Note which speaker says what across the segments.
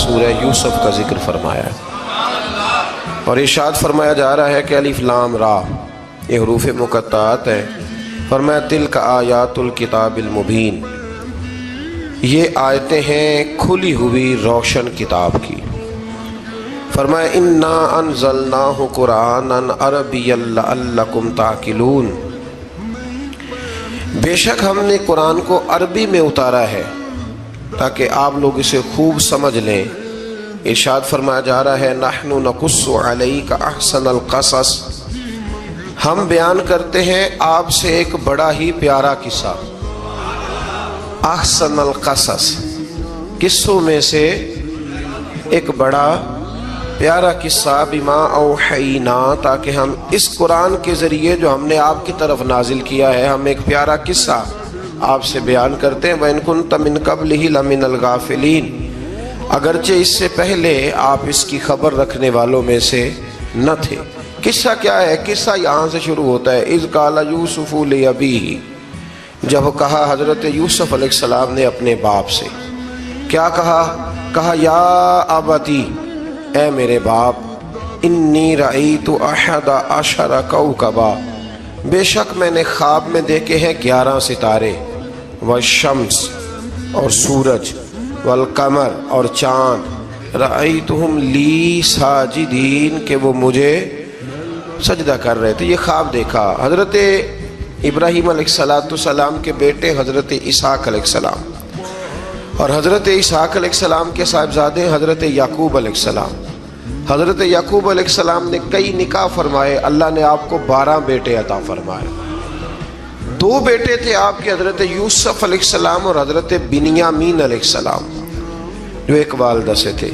Speaker 1: سورہ یوسف کا ذکر فرمایا ہے، اور ارشاد فرمایا جا رہا ہے کہ الف لام را یہ حروف مقطعات ہیں۔ فرمایا تلک آیات الکتاب المبین، یہ آیتیں ہیں کھلی ہوئی روشن کتاب کی۔ فرمایا انا انزلناہ قرآنا عربیا لعلکم تعقلون، بے شک ہم نے قرآن کو عربی میں اتارا ہے تاکہ آپ لوگ اسے خوب سمجھ لیں۔ ارشاد فرمایا جا رہا ہے نحن نقص علیک احسن القصص، ہم بیان کرتے ہیں آپ سے ایک بڑا ہی پیارا قصہ۔ احسن القصص، قصوں میں سے ایک بڑا پیارا قصہ، بما اوحینا، تاکہ ہم اس قرآن کے ذریعے جو ہم نے آپ کی طرف نازل کیا ہے، ہم ایک پیارا قصہ آپ سے بیان کرتے ہیں۔ وَإِن كُنتَ مِن قَبْلِهِ لَمِنَ الْغَافِلِينَ، اگرچہ اس سے پہلے آپ اس کی خبر رکھنے والوں میں سے نہ تھے۔ قصہ کیا ہے؟ قصہ یہاں سے شروع ہوتا ہے، اذ قال یوسف لأبیہ، جب کہا حضرت یوسف علیہ السلام نے اپنے باپ سے، کیا کہا یا ابتی، اے میرے باپ، انی رأیت احد عشر کوکبا، بے شک میں نے خواب میں دیکھے ہیں 11 ستارے، والشمس اور سورج، والقمر اور چاند، رأیتہم لی ساجدین، کہ وہ مجھے سجدہ کر رہے تھے۔ یہ خواب دیکھا حضرت ابراہیم علیہ السلام کے بیٹے حضرت اسحاق علیہ السلام، اور حضرت اسحاق علیہ السلام کے صاحبزادے حضرت یعقوب علیہ السلام۔ حضرت یعقوب علیہ السلام نے کئی نکاح فرمائے، اللہ نے آپ کو 12 بیٹے عطا فرمائے۔ 2 بیٹے تھے آپ کے، حضرت یوسف علیہ السلام اور حضرت بنیامین علیہ السلام، جو ایک والدہ سے تھے۔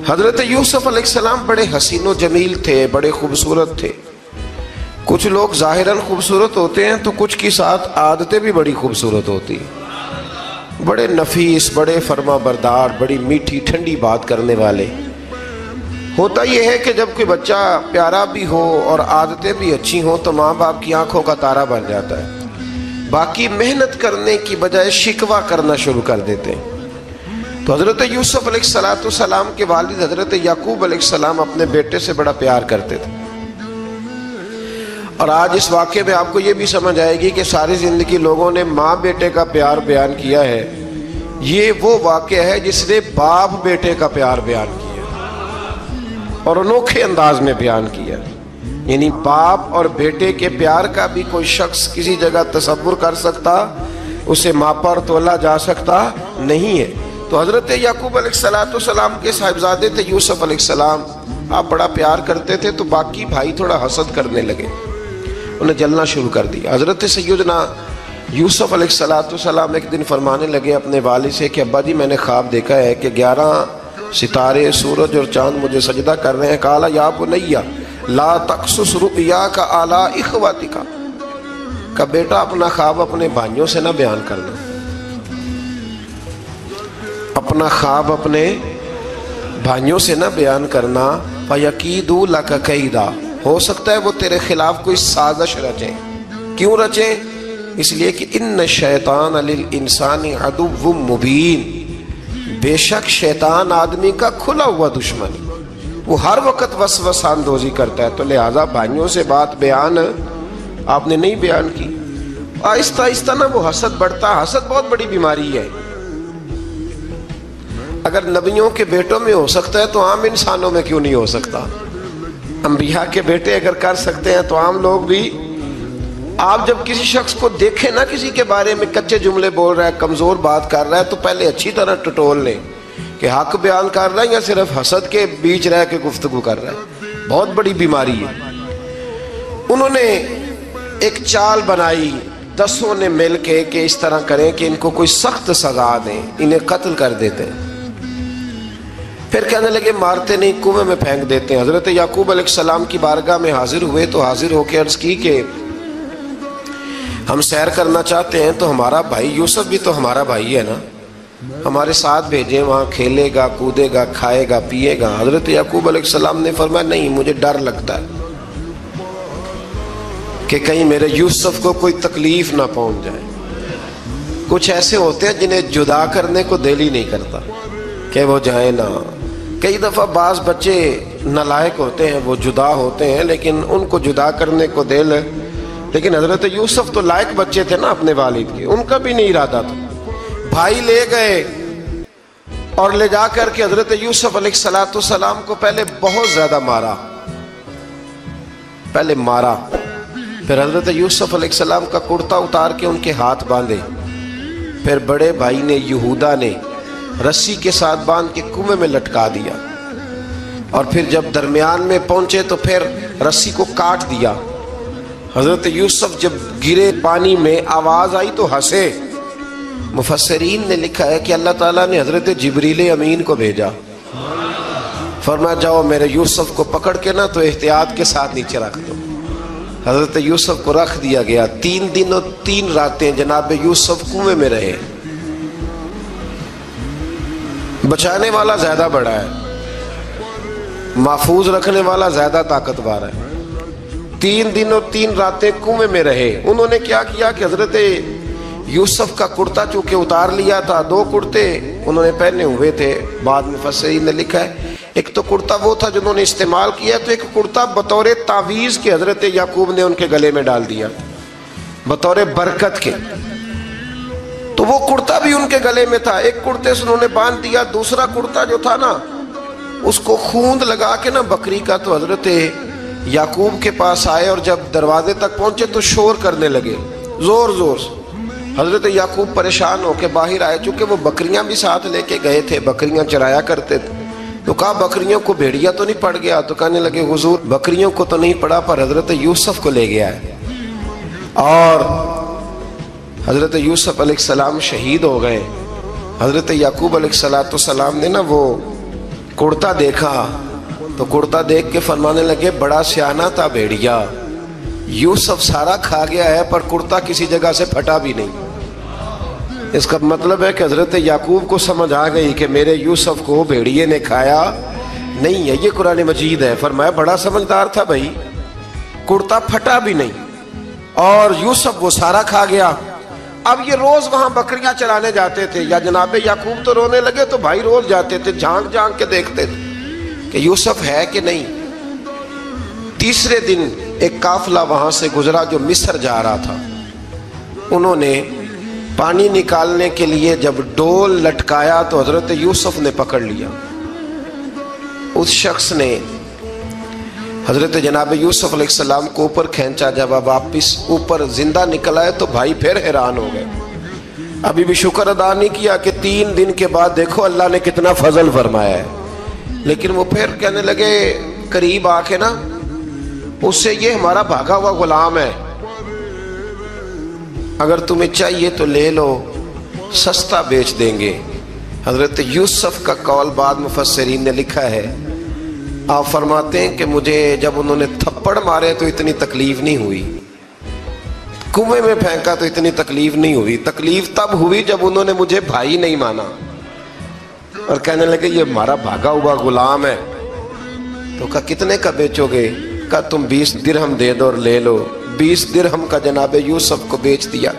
Speaker 1: حضرت یوسف علیہ السلام بڑے حسین و جمیل تھے، بڑے خوبصورت تھے۔ کچھ لوگ ظاہراً خوبصورت ہوتے ہیں تو کچھ کی ساتھ عادتیں بھی بڑی خوبصورت ہوتی ہیں، بڑے نفیس، بڑے فرما بردار، بڑی میٹھی ٹھنڈی بات کرنے والے۔ ہوتا یہ ہے کہ جب کوئی بچہ پیارا بھی ہو اور عادتیں بھی اچھی ہوں تو ماں باپ کی آنکھوں کا تارا بن جاتا ہے، باقی محنت کرنے کی بجائے شکوہ کرنا شروع کر دیتے ہیں۔ تو حضرت یوسف علیہ السلام کے والد حضرت یعقوب علیہ السلام اپنے بیٹے سے بڑا پیار کرتے تھے۔ اور آج اس واقعے میں آپ کو یہ بھی سمجھ آئے گی کہ ساری زندگی لوگوں نے ماں بیٹے کا پیار بیان کیا ہے، یہ وہ واقعہ ہے جس نے باپ بیٹے کا پیار بیان کیا اور انوکھے انداز میں بیان کیا۔ یعنی باپ اور بیٹے کے پیار کا بھی کوئی شخص کسی جگہ تصور کر سکتا، اسے ماپا اور تولا جا سکتا نہیں ہے۔ تو حضرت یعقوب علیہ السلام کے صاحبزادے تھے یوسف علیہ السلام، آپ بڑا پیار کرتے تھے، تو باقی بھائی تھوڑا حسد کرنے لگے، انہیں جلنا شروع کر دیا۔ حضرت سیدنا یوسف علیہ السلام ایک دن فرمانے لگے اپنے والد سے کہ ابا جی میں نے خواب دیکھا ہے کہ 11 ستارے، سورج اور چاند مجھے سجدہ کر رہے ہیں۔ قال یا بنی لا تقصص رؤیاک علی اخواتک، کہ بیٹا اپنا خواب اپنے بھائیوں سے نہ بیان کرنا، اپنا خواب اپنے بھائیوں سے نہ بیان کرنا۔ فَيَكِيدُوا لَكَ كَيْدًا، ہو سکتا ہے وہ تیرے خلاف کوئی سازش رچیں۔ کیوں رچیں؟ اس لیے کہ ان الشیطان للانسان عدو مبین، بے شک شیطان آدمی کا کھلا ہوا دشمن، وہ ہر وقت وسوسہ اندوزی کرتا ہے، تو لہٰذا بھائیوں سے بات بیان آپ نے نہیں بیان کی۔ آہستہ آہستہ نا وہ حسد بڑھتا، حسد بہت بڑی بیماری ہے۔ اگر نبیوں کے بیٹوں میں ہو سکتا ہے تو عام انسانوں میں کیوں نہیں ہو سکتا؟ انبیاء کے بیٹے اگر کر سکتے ہیں تو عام لوگ بھی۔ آپ جب کسی شخص کو دیکھیں نا کسی کے بارے میں کچے جملے بول رہا ہے، کمزور بات کر رہا ہے، تو پہلے اچھی طرح ٹٹول لیں کہ حق بیان کر رہا ہے یا صرف حسد کے بیچ رہ کے گفتگو کر رہا ہے۔ بہت بڑی بیماری ہے۔ انہوں نے ایک چال بنائی 10 نے مل کے کہ اس طرح کریں کہ ان کو کوئی سخت سزا دیں، انہیں قتل کر دیتے ہیں۔ پھر کہنے لگے مارتے نہیں، کنویں میں پھینک دیتے ہیں۔ حضرت یعقوب علیہ السلام کی بارگاہ میں حاضر ہوئے تو حاضر ہو کے عرض کی کہ ہم سیر کرنا چاہتے ہیں، تو ہمارا بھائی یوسف بھی تو ہمارا بھائی ہے نا، ہمارے ساتھ بھیجیں، وہاں کھیلے گا، کودے گا، کھائے گا، پیے گا۔ حضرت یعقوب علیہ السلام نے فرمایا نہیں، مجھے ڈر لگتا ہے کہ کہیں میرے یوسف کو کوئی تکلیف نہ پہنچ جائے۔ کچھ ایسے ہوتے ہیں جنہیں جدا کرنے کو دل ہی نہیں کرتا، کہ وہ جائیں نہ۔ کئی دفعہ بعض بچے نالائق ہوتے ہیں، وہ جدا ہوتے ہیں، لیکن ان کو جدا کرنے کو دل ہے۔ لیکن حضرت یوسف تو لائق بچے تھے نا اپنے والد کے، ان کا بھی نہیں ارادہ تھا۔ بھائی لے گئے اور لے جا کر کے حضرت یوسف علیہ السلام کو پہلے بہت زیادہ مارا، پھر حضرت یوسف علیہ السلام کا کرتا اتار کے ان کے ہاتھ باندھے، پھر بڑے بھائی نے یہودا نے رسی کے ساتھ باندھ کے کنویں میں لٹکا دیا، اور پھر جب درمیان میں پہنچے تو پھر رسی کو کاٹ دیا۔ حضرت یوسف جب گرے پانی میں آواز آئی تو ہنسے۔ مفسرین نے لکھا ہے کہ اللہ تعالیٰ نے حضرت جبریل امین کو بھیجا، فرمایا جاؤ میرے یوسف کو پکڑ کے نا تو احتیاط کے ساتھ نیچے رکھ دو۔ حضرت یوسف کو رکھ دیا گیا۔ 3 دن اور 3 راتیں جناب یوسف کنویں میں رہے۔ بچانے والا زیادہ بڑا ہے، محفوظ رکھنے والا زیادہ طاقتور ہے۔ 3 دن اور 3 راتیں کنویں میں رہے۔ انہوں نے کیا کیا کہ حضرت یوسف کا کرتا چونکہ اتار لیا تھا، 2 کرتے انہوں نے پہنے ہوئے تھے، بعد میں مفسرین نے لکھا ہے ایک تو کرتا وہ تھا جنہوں نے استعمال کیا، تو ایک کرتا بطور تعویذ کے حضرت یعقوب نے ان کے گلے میں ڈال دیا بطور برکت کے، تو وہ کرتا بھی ان کے گلے میں تھا۔ ایک کرتے سے انہوں نے باندھ دیا، دوسرا کرتا جو تھا نا اس کو خوند لگا کے نا بکری کا، تو حضرت یعقوب کے پاس آئے اور جب دروازے تک پہنچے تو شور کرنے لگے زور زور سے۔ حضرت یعقوب پریشان ہو کے باہر آئے، چونکہ وہ بکریاں بھی ساتھ لے کے گئے تھے، بکریاں چرایا کرتے تھے، تو کہا بکریوں کو بھیڑیا تو نہیں پڑ گیا؟ تو کہنے لگے حضور بکریوں کو تو نہیں پڑا پر حضرت یوسف کو لے گیا ہے۔ اور حضرت یوسف علیہ السلام شہید ہو گئے۔ حضرت یعقوب علیہ السلام نے نا وہ کرتا دیکھا تو کرتا دیکھ کے فرمانے لگے بڑا سیانہ تھا بھیڑیا، یوسف سارا کھا گیا ہے پر کرتا کسی جگہ سے پھٹا بھی نہیں۔ اس کا مطلب ہے کہ حضرت یعقوب کو سمجھ آ گئی کہ میرے یوسف کو بھیڑیے نے کھایا نہیں ہے۔ یہ قرآن مجید ہے، فرمایا بڑا سمجھدار تھا بھائی، کرتا پھٹا بھی نہیں اور یوسف وہ سارا کھا گیا۔ اب یہ روز وہاں بکریاں چلانے جاتے تھے، یا جناب یعقوب تو رونے لگے تو بھائی روز جاتے تھے، جھانک جھانک کے دیکھتے تھے کہ یوسف ہے کہ نہیں۔ تیسرے دن ایک قافلہ وہاں سے گزرا جو مصر جا رہا تھا، انہوں نے پانی نکالنے کے لیے جب ڈول لٹکایا تو حضرت یوسف نے پکڑ لیا۔ اس شخص نے حضرت جناب یوسف علیہ السلام کو اوپر کھینچا، جب اب واپس اوپر زندہ نکل آئے تو بھائی پھر حیران ہو گئے، ابھی بھی شکر ادا نہیں کیا کہ 3 دن کے بعد دیکھو اللہ نے کتنا فضل فرمایا ہے۔ لیکن وہ پھر کہنے لگے قریب آ کے نا اس سے یہ ہمارا بھاگا ہوا غلام ہے، اگر تمہیں چاہیے تو لے لو، سستا بیچ دیں گے۔ حضرت یوسف کا قول بعد مفسرین نے لکھا ہے، آپ فرماتے ہیں کہ مجھے جب انہوں نے تھپڑ مارے تو اتنی تکلیف نہیں ہوئی، کنویں میں پھینکا تو اتنی تکلیف نہیں ہوئی، تکلیف تب ہوئی جب انہوں نے مجھے بھائی نہیں مانا اور کہنے لگے یہ ہمارا بھاگا ہوا غلام ہے۔ تو کہا کتنے کا بیچو گے؟ کہا تم 20 درہم دے دو اور لے لو۔ 20 درہم کا جناب یوسف کو بیچ دیا۔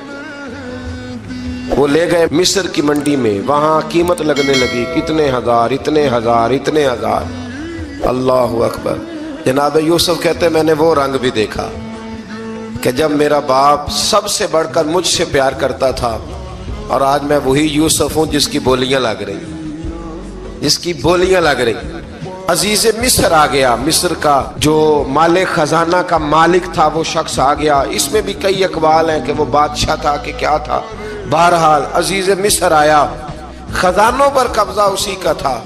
Speaker 1: وہ لے گئے مصر کی منڈی میں، وہاں قیمت لگنے لگی، اتنے ہزار اتنے ہزار اتنے ہزار۔ اللہ اکبر۔ جناب یوسف کہتے میں نے وہ رنگ بھی دیکھا کہ جب میرا باپ سب سے بڑھ کر مجھ سے پیار کرتا تھا اور آج میں وہی یوسف ہوں جس کی بولیاں لگ رہی۔ عزیز مصر آ گیا، مصر کا جو مال خزانہ کا مالک تھا وہ شخص آ گیا۔ اس میں بھی کئی اقوال ہیں کہ وہ بادشاہ تھا کہ کیا تھا، بہرحال عزیز مصر آیا، خزانوں پر قبضہ اسی کا تھا۔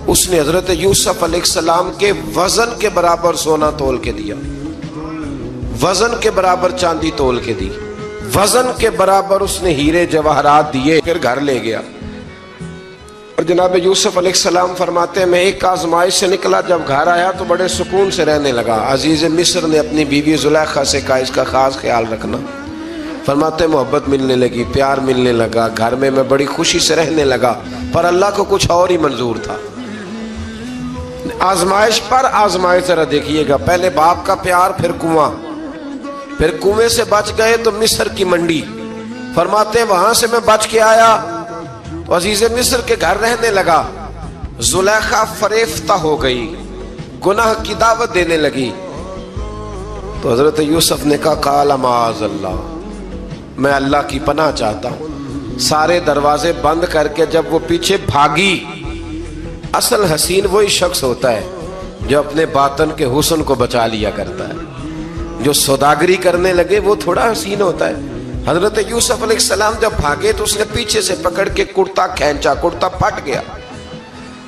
Speaker 1: اس نے حضرت یوسف علیہ السلام کے وزن کے برابر سونا تول کے دیا، وزن کے برابر چاندی تول کے دی، وزن کے برابر اس نے ہیرے جواہرات دیے، پھر گھر لے گیا۔ اور جناب یوسف علیہ السلام فرماتے ہیں میں ایک آزمائش سے نکلا، جب گھر آیا تو بڑے سکون سے رہنے لگا۔ عزیز مصر نے اپنی بیوی زلیخا سے کہا اس کا خاص خیال رکھنا۔ فرماتے محبت ملنے لگی، پیار ملنے لگا، گھر میں بڑی خوشی سے رہنے لگا، پر اللہ کو کچھ اور ہی منظور تھا۔ آزمائش پر آزمائش ذرا دیکھیے گا، پہلے باپ کا پیار، پھر کنواں، پھر کنویں سے بچ گئے تو مصر کی منڈی۔ فرماتے ہیں وہاں سے میں بچ کے آیا تو عزیز مصر کے گھر رہنے لگا، زلیخا فریفتہ ہو گئی، گناہ کی دعوت دینے لگی، تو حضرت یوسف نے کہا قال معاذ اللہ، میں اللہ کی پناہ چاہتا ہوں۔ سارے دروازے بند کر کے جب وہ پیچھے بھاگی، اصل حسین وہی شخص ہوتا ہے جو اپنے باطن کے حسن کو بچا لیا کرتا ہے۔ جو سوداگری کرنے لگے وہ تھوڑا حسین ہوتا ہے۔ حضرت یوسف علیہ السلام جب بھاگے تو اس نے پیچھے سے پکڑ کے کرتا کھینچا، کرتا پھٹ گیا۔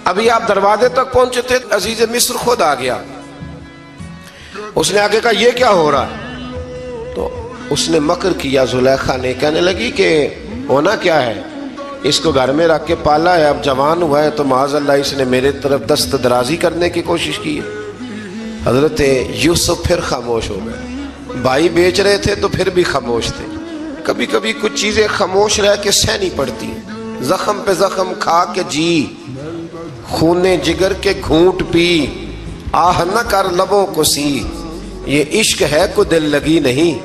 Speaker 1: ابھی آپ دروازے تک پہنچے تھے، عزیز مصر خود آ گیا۔ اس نے آگے کہا یہ کیا ہو رہا ہے؟ تو اس نے مکر کیا، زلیخا نے، کہنے لگی کہ ہونا کیا ہے، اس کو گھر میں رکھ کے پالا ہے، اب جوان ہوا ہے تو معاذ اللہ اس نے میرے طرف دست درازی کرنے کی کوشش کی ہے۔ حضرت یوسف پھر خاموش ہو گئے۔ بھائی بیچ رہے تھے تو پھر بھی خاموش تھے۔ کبھی کبھی کچھ چیزیں خاموش رہ کے سہنی پڑتی، زخم پہ زخم کھا کے جی، خون جگر کے گھونٹ پی، آہ نہ کر لبوں کو سی، یہ عشق ہے کو دل لگی نہیں۔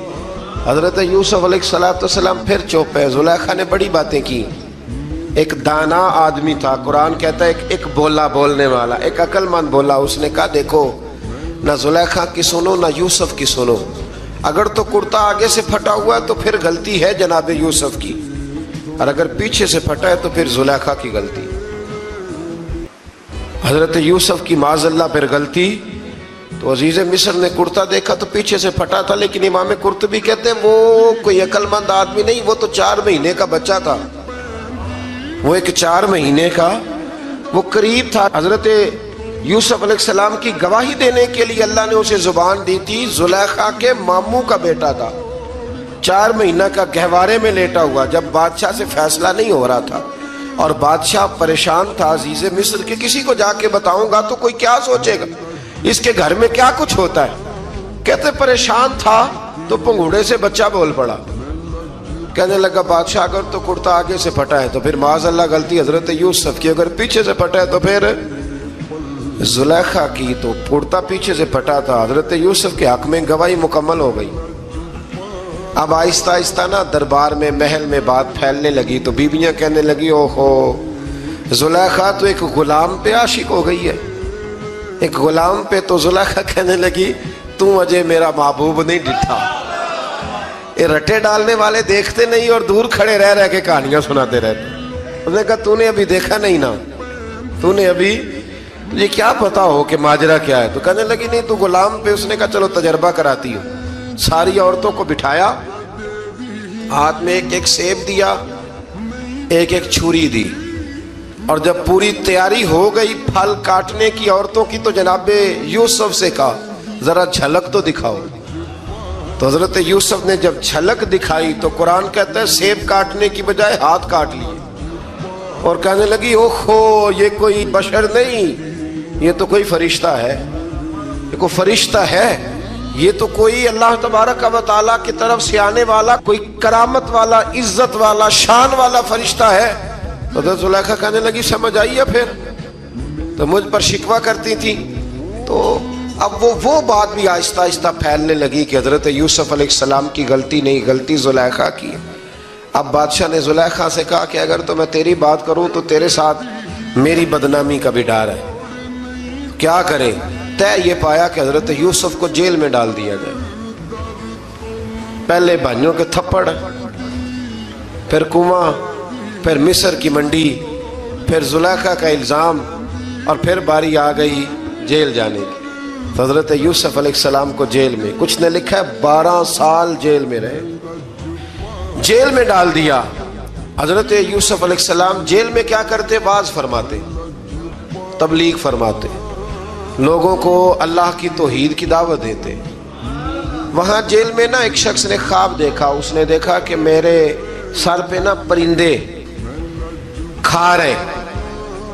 Speaker 1: حضرت یوسف علیہ السلام پھر چپ ہے۔ زلیخا نے بڑی باتیں کی۔ ایک دانا آدمی تھا، قرآن کہتا ہے ایک بولا بولنے والا، ایک عقل مند بولا۔ اس نے کہا دیکھو، نہ زلیخا کی سنو نہ یوسف کی سنو، اگر تو کرتا آگے سے پھٹا ہوا ہے تو پھر غلطی ہے جناب یوسف کی، اور اگر پیچھے سے پھٹا ہے تو پھر زلیخا کی غلطی۔ حضرت یوسف کی معاذ اللہ پھر غلطی، تو عزیز مصر نے کرتا دیکھا تو پیچھے سے پھٹا تھا، لیکن امام قرطبی کہتے ہیں وہ کوئی عقل مند آدمی نہیں، وہ تو 4 مہینے کا بچہ تھا، وہ ایک 4 مہینے کا، وہ قریب تھا۔ حضرت یوسف علیہ السلام کی گواہی دینے کے لیے اللہ نے اسے زبان دی تھی، زلیخا کے ماموں کا بیٹا تھا، 4 مہینہ کا گہوارے میں لیٹا ہوا، جب بادشاہ سے فیصلہ نہیں ہو رہا تھا اور بادشاہ پریشان تھا عزیز مصر کہ کسی کو جا کے بتاؤں گا تو کوئی کیا سوچے گا، اس کے گھر میں کیا کچھ ہوتا ہے۔ کہتے پریشان تھا تو پنگوڑے سے بچہ بول پڑا، کہنے لگا بادشاہ اگر تو کرتا آگے سے پھٹا ہے تو پھر معاذ اللہ غلطی حضرت یوسف کی، اگر پیچھے سے پھٹا ہے تو پھر زلیخا کی، تو کرتا پیچھے سے پھٹا تھا۔ حضرت یوسف کے حق میں گواہی مکمل ہو گئی۔ اب آہستہ آہستہ نا دربار میں محل میں بات پھیلنے لگی، تو بیویاں کہنے لگی اوہو زلیخا تو ایک غلام پہ عاشق ہو گئی ہے، ایک غلام پہ۔ تو زلیخا کہنے لگی تو اجے میرا محبوب نہیں ڈٹھا۔ یہ رٹے ڈالنے والے دیکھتے نہیں اور دور کھڑے رہ رہ کے کہانیاں سناتے رہتے۔ اس نے کہا تو نے ابھی دیکھا نہیں نا، تو نے ابھی، تجھے کیا پتا ہو کہ ماجرا کیا ہے؟ تو کہنے لگی نہیں تو غلام پہ۔ اس نے کہا چلو تجربہ کراتی ہوں۔ ساری عورتوں کو بٹھایا، ہاتھ میں ایک ایک سیب دیا، ایک ایک چھری دی، اور جب پوری تیاری ہو گئی پھل کاٹنے کی عورتوں کی، تو جناب یوسف سے کہا ذرا جھلک تو دکھاؤ۔ تو حضرت یوسف نے جب جھلک دکھائی تو قرآن کہتا ہے سیب کاٹنے کی بجائے ہاتھ کاٹ لیے، اور کہنے لگی اوہو یہ کوئی بشر نہیں، یہ تو کوئی فرشتہ ہے، یہ کوئی فرشتہ ہے، یہ تو کوئی اللہ تبارک و تعالیٰ کی طرف سے آنے والا کوئی کرامت والا، عزت والا، شان والا فرشتہ ہے۔ تو حضرت زلیخا کہنے لگی سمجھ آئی ہے پھر تو مجھ پر شکوہ کرتی تھی۔ تو اب وہ بات بھی آہستہ آہستہ پھیلنے لگی کہ حضرت یوسف علیہ السلام کی غلطی نہیں، غلطی زلیخا کی۔ اب بادشاہ نے زلیخا سے کہا کہ اگر تو میں تیری بات کروں تو تیرے ساتھ میری بدنامی کا بھی ڈر ہے، کیا کرے؟ طے یہ پایا کہ حضرت یوسف کو جیل میں ڈال دیا جائے۔ پہلے بھائیوں کے تھپڑ، پھر کنواں، پھر مصر کی منڈی، پھر زلیخا کا الزام، اور پھر باری آ گئی جیل جانے کی۔ تو حضرت یوسف علیہ السلام کو جیل میں، کچھ نے لکھا ہے 12 سال جیل میں رہے، جیل میں ڈال دیا۔ حضرت یوسف علیہ السلام جیل میں کیا کرتے؟ واعظ فرماتے، تبلیغ فرماتے، لوگوں کو اللہ کی توحید کی دعوت دیتے۔ وہاں جیل میں نا ایک شخص نے خواب دیکھا، اس نے دیکھا کہ میرے سر پہ نا پرندے کھا رہے۔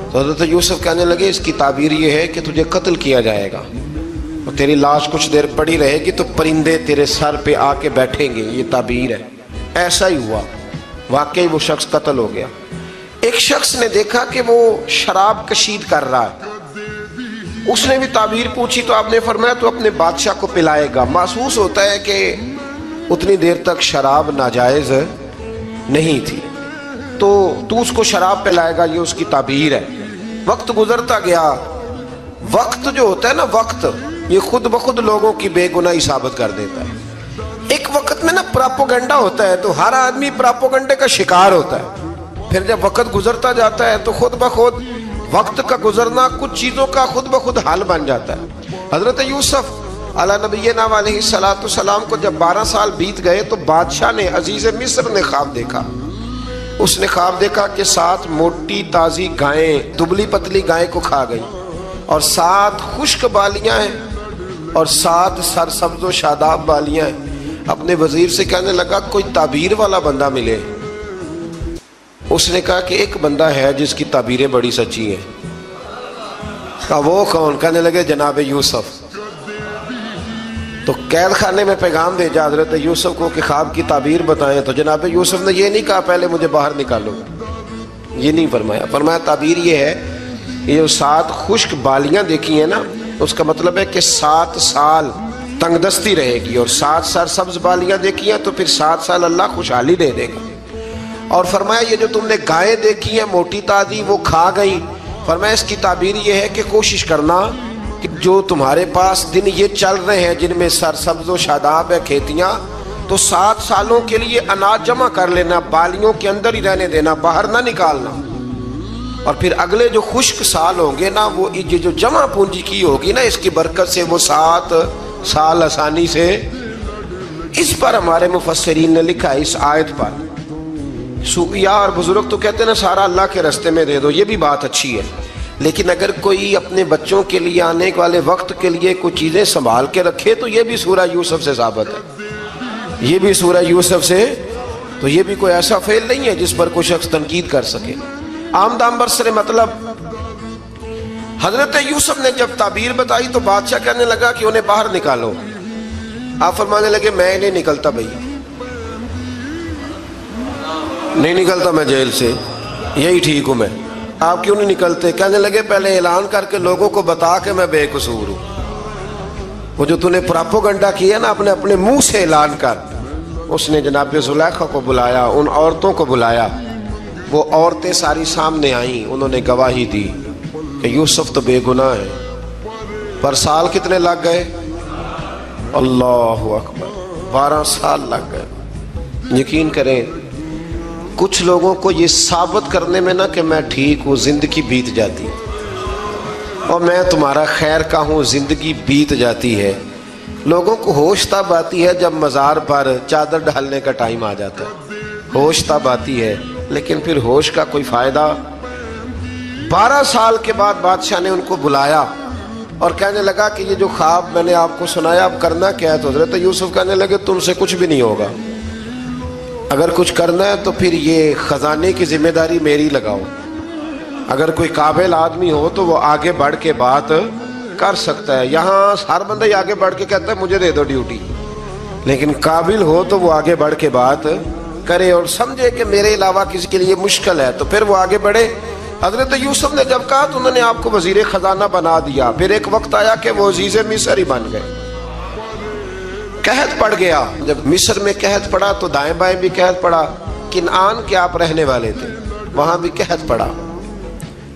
Speaker 1: تو حضرت یوسف کہنے لگے اس کی تعبیر یہ ہے کہ تجھے قتل کیا جائے گا، اور تیری لاش کچھ دیر پڑی رہے گی تو پرندے تیرے سر پہ آ کے بیٹھیں گے، یہ تعبیر ہے۔ ایسا ہی ہوا، واقعی وہ شخص قتل ہو گیا۔ ایک شخص نے دیکھا کہ وہ شراب کشید کر رہا ہے، اس نے بھی تعبیر پوچھی تو آپ نے فرمایا تو اپنے بادشاہ کو پلائے گا۔ محسوس ہوتا ہے کہ اتنی دیر تک شراب ناجائز نہیں تھی، تو اس کو شراب پلائے گا، یہ اس کی تعبیر ہے۔ وقت گزرتا گیا. وقت جو ہوتا ہے نا، وقت یہ خود بخود لوگوں کی بے گناہی ثابت کر دیتا ہے. ایک وقت میں نا پراپوگنڈا ہوتا ہے تو ہر آدمی پراپوگنڈے کا شکار ہوتا ہے. پھر جب وقت گزرتا جاتا ہے تو خود بخود وقت کا گزرنا کچھ چیزوں کا خود بخود حل بن جاتا ہے. حضرت یوسف علی نبینا علیہ السلام کو جب 12 سال بیت گئے تو بادشاہ نے، عزیز مصر نے خواب دیکھا. اس نے خواب دیکھا کہ 7 موٹی تازی گائیں دبلی پتلی گائیں کو کھا گئی، اور 7 خشک بالیاں ہیں اور 7 سرسبز و شاداب بالیاں ہیں. اپنے وزیر سے کہنے لگا کوئی تعبیر والا بندہ ملے. اس نے کہا کہ ایک بندہ ہے جس کی تعبیریں بڑی سچی ہیں. کہا وہ کون؟ کہنے لگے جناب یوسف. تو قید خانے میں پیغام بھیجا حضرت یوسف کو کہ خواب کی تعبیر بتائیں. تو جناب یوسف نے یہ نہیں کہا پہلے مجھے باہر نکالو، یہ نہیں فرمایا. فرمایا تعبیر یہ ہے، یہ جو 7 خشک بالیاں دیکھی ہیں نا، اس کا مطلب ہے کہ 7 سال تنگ دستی رہے گی، اور 7 سرسبز بالیاں دیکھی ہیں تو پھر 7 سال اللہ خوشحالی دے دے گا. اور فرمایا یہ جو تم نے گائیں دیکھی ہیں موٹی تازی وہ کھا گئی، فرمایا اس کی تعبیر یہ ہے کہ کوشش کرنا کہ جو تمہارے پاس دن یہ چل رہے ہیں جن میں سرسبز و شاداب ہے کھیتیاں، تو 7 سالوں کے لیے اناج جمع کر لینا، بالیوں کے اندر ہی رہنے دینا، باہر نہ نکالنا. اور پھر اگلے جو خشک سال ہوں گے نا، وہ یہ جو جمع پونجی کی ہوگی نا، اس کی برکت سے وہ 7 سال آسانی سے. اس پر ہمارے مفسرین نے لکھا ہے، اس آیت پر صوفیاء اور بزرگ تو کہتے ہیں نا سارا اللہ کے راستے میں دے دو، یہ بھی بات اچھی ہے، لیکن اگر کوئی اپنے بچوں کے لیے آنے والے وقت کے لیے کچھ چیزیں سنبھال کے رکھے تو یہ بھی سورہ یوسف سے ثابت ہے. یہ بھی سورہ یوسف سے، تو یہ بھی کوئی ایسا فعل نہیں ہے جس پر کوئی شخص تنقید کر سکے. آمدام برسر مطلب حضرت یوسف نے جب تعبیر بتائی تو بادشاہ کہنے لگا کہ انہیں باہر نکالو. آپ فرمانے لگے میں نہیں نکلتا بھائی، نہیں نکلتا میں جیل سے، یہی ٹھیک ہوں میں. آپ کیوں نہیں نکلتے؟ کہنے لگے پہلے اعلان کر کے لوگوں کو بتا کہ میں بے قصور ہوں. وہ جو تُو نے پراپوگنڈا کیا نا اپنے منہ سے اعلان کر. اس نے جناب زلیخا کو بلایا، ان عورتوں کو بلایا، وہ عورتیں ساری سامنے آئیں، انہوں نے گواہی دی کہ یوسف تو بے گناہ ہے. پر سال کتنے لگ گئے؟ اللہ اکبر، 12 سال لگ گئے. یقین کریں کچھ لوگوں کو یہ ثابت کرنے میں نا کہ میں ٹھیک ہوں زندگی بیت جاتی ہے، اور میں تمہارا خیر کا ہوں زندگی بیت جاتی ہے. لوگوں کو ہوش تب آتی ہے جب مزار پر چادر ڈالنے کا ٹائم آ جاتا ہے، ہوش تب آتی ہے، لیکن پھر ہوش کا کوئی فائدہ. 12 سال کے بعد بادشاہ نے ان کو بلایا اور کہنے لگا کہ یہ جو خواب میں نے آپ کو سنایا اب کرنا کیا ہے؟ تو حضرت یوسف کہنے لگے تم سے کچھ بھی نہیں ہوگا، اگر کچھ کرنا ہے تو پھر یہ خزانے کی ذمہ داری میری لگاؤ. اگر کوئی قابل آدمی ہو تو وہ آگے بڑھ کے بات کر سکتا ہے. یہاں ہر بندہ ہی آگے بڑھ کے کہتا ہے مجھے دے دو ڈیوٹی، لیکن قابل ہو تو وہ آگے بڑھ کے بات کرے اور سمجھے کہ میرے علاوہ کسی کے لیے مشکل ہے تو پھر وہ آگے بڑھے. حضرت یوسف نے جب کہا تو انہوں نے آپ کو وزیر خزانہ بنا دیا. پھر ایک وقت آیا کہ وہ عزیز مصر ہی بن گئے. قحط پڑ گیا، جب مصر میں قحط پڑا تو دائیں بائیں بھی قحط پڑا. کنعان کے آپ رہنے والے تھے، وہاں بھی قحط پڑا.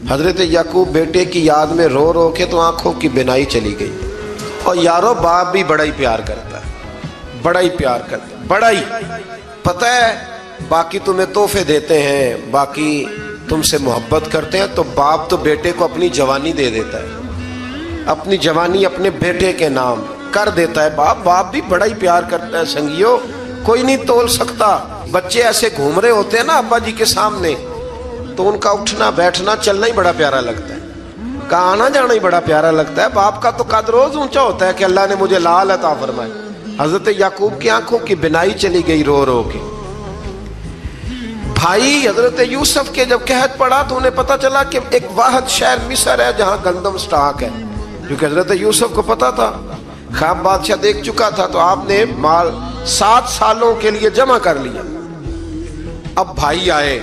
Speaker 1: حضرت یعقوب بیٹے کی یاد میں رو رو کے تو آنکھوں کی بینائی چلی گئی. اور یارو باپ بھی بڑا ہی پیار کرتا ہے، بڑا ہی پیار کرتا ہے، بڑا ہی. پتہ ہے باقی تمہیں تحفے دیتے ہیں، باقی تم سے محبت کرتے ہیں، تو باپ تو بیٹے کو اپنی جوانی دے دیتا ہے، اپنی جوانی اپنے بیٹے کے نام کر دیتا ہے. باپ بھی بڑا ہی پیار کرتا ہے. سنگیو کوئی نہیں تول سکتا. بچے ایسے گھوم رہے ہوتے ہیں نا ابا جی کے سامنے تو ان کا اٹھنا بیٹھنا چلنا ہی بڑا پیارا لگتا ہے، کا آنا جانا ہی بڑا پیارا لگتا ہے. باپ کا تو قد روز اونچا ہوتا ہے کہ اللہ نے مجھے لال عطا فرمائے. حضرت یعقوب کی آنکھوں کی بینائی چلی گئی رو رو کے. بھائی حضرت یوسف کے جب قحط پڑا تو انہیں پتا چلا کہ ایک واحد شہر مصر ہے جہاں گندم سٹاک ہے، کیونکہ حضرت یوسف کو پتا تھا، خواب بادشاہ دیکھ چکا تھا. تو آپ نے مال 7 سالوں کے لیے جمع کر لیا. اب بھائی آئے،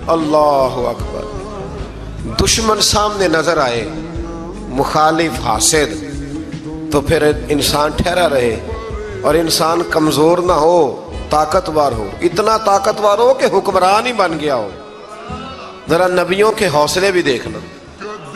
Speaker 1: اللہ اکبر، دشمن سامنے نظر آئے، مخالف حاسد، تو پھر انسان ٹھہرا رہے اور انسان کمزور نہ ہو، طاقتور ہو. اتنا طاقتور ہو کہ حکمران ہی بن گیا ہو. ذرا نبیوں کے حوصلے بھی دیکھنا.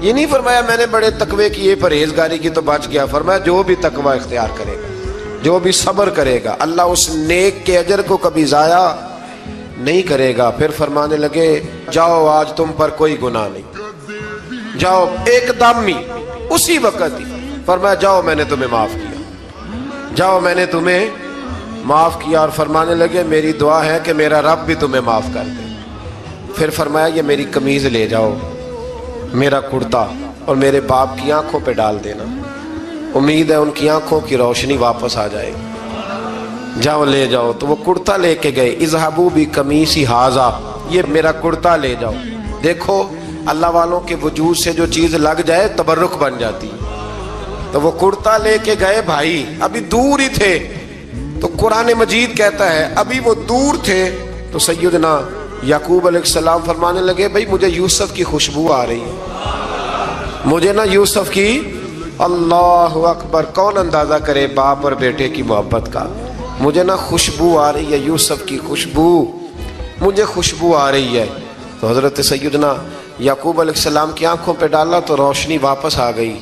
Speaker 1: یہ نہیں فرمایا میں نے بڑے تقوی کی پرہیزگاری کی تو بچ گیا، فرمایا جو بھی تقوی اختیار کرے گا، جو بھی صبر کرے گا، اللہ اس نیک کے اجر کو کبھی ضائع نہیں کرے گا۔ پھر فرمانے لگے جاؤ آج تم پر کوئی گناہ نہیں، جاؤ ایک دم ہی اسی وقت ہی فرمایا جاؤ میں نے تمہیں معاف کیا، جاؤ میں نے تمہیں معاف کیا۔ اور فرمانے لگے میری دعا ہے کہ میرا رب بھی تمہیں معاف کر دے۔ پھر فرمایا یہ میری قمیض لے جاؤ، میرا کرتا، اور میرے باپ کی آنکھوں پہ ڈال دینا، امید ہے ان کی آنکھوں کی روشنی واپس آ جائے گی، جاؤ لے جاؤ۔ تو وہ کرتا لے کے گئے، اذهبوا بقمیصی ھذا، یہ میرا کرتا لے جاؤ۔ دیکھو اللہ والوں کے وجود سے جو چیز لگ جائے تبرک بن جاتی ہے۔ تو وہ کرتا لے کے گئے، بھائی ابھی دور ہی تھے، تو قرآن مجید کہتا ہے ابھی وہ دور تھے تو سیدنا یعقوب علیہ السلام فرمانے لگے بھئی مجھے یوسف کی خوشبو آ رہی ہے، مجھے نا یوسف کی، اللہ اکبر، کون اندازہ کرے باپ اور بیٹے کی محبت کا، مجھے نا خوشبو آ رہی ہے، یوسف کی خوشبو، مجھے خوشبو آ رہی ہے۔ تو حضرت سیدنا یعقوب علیہ السلام کی آنکھوں پہ ڈالا تو روشنی واپس آ گئی۔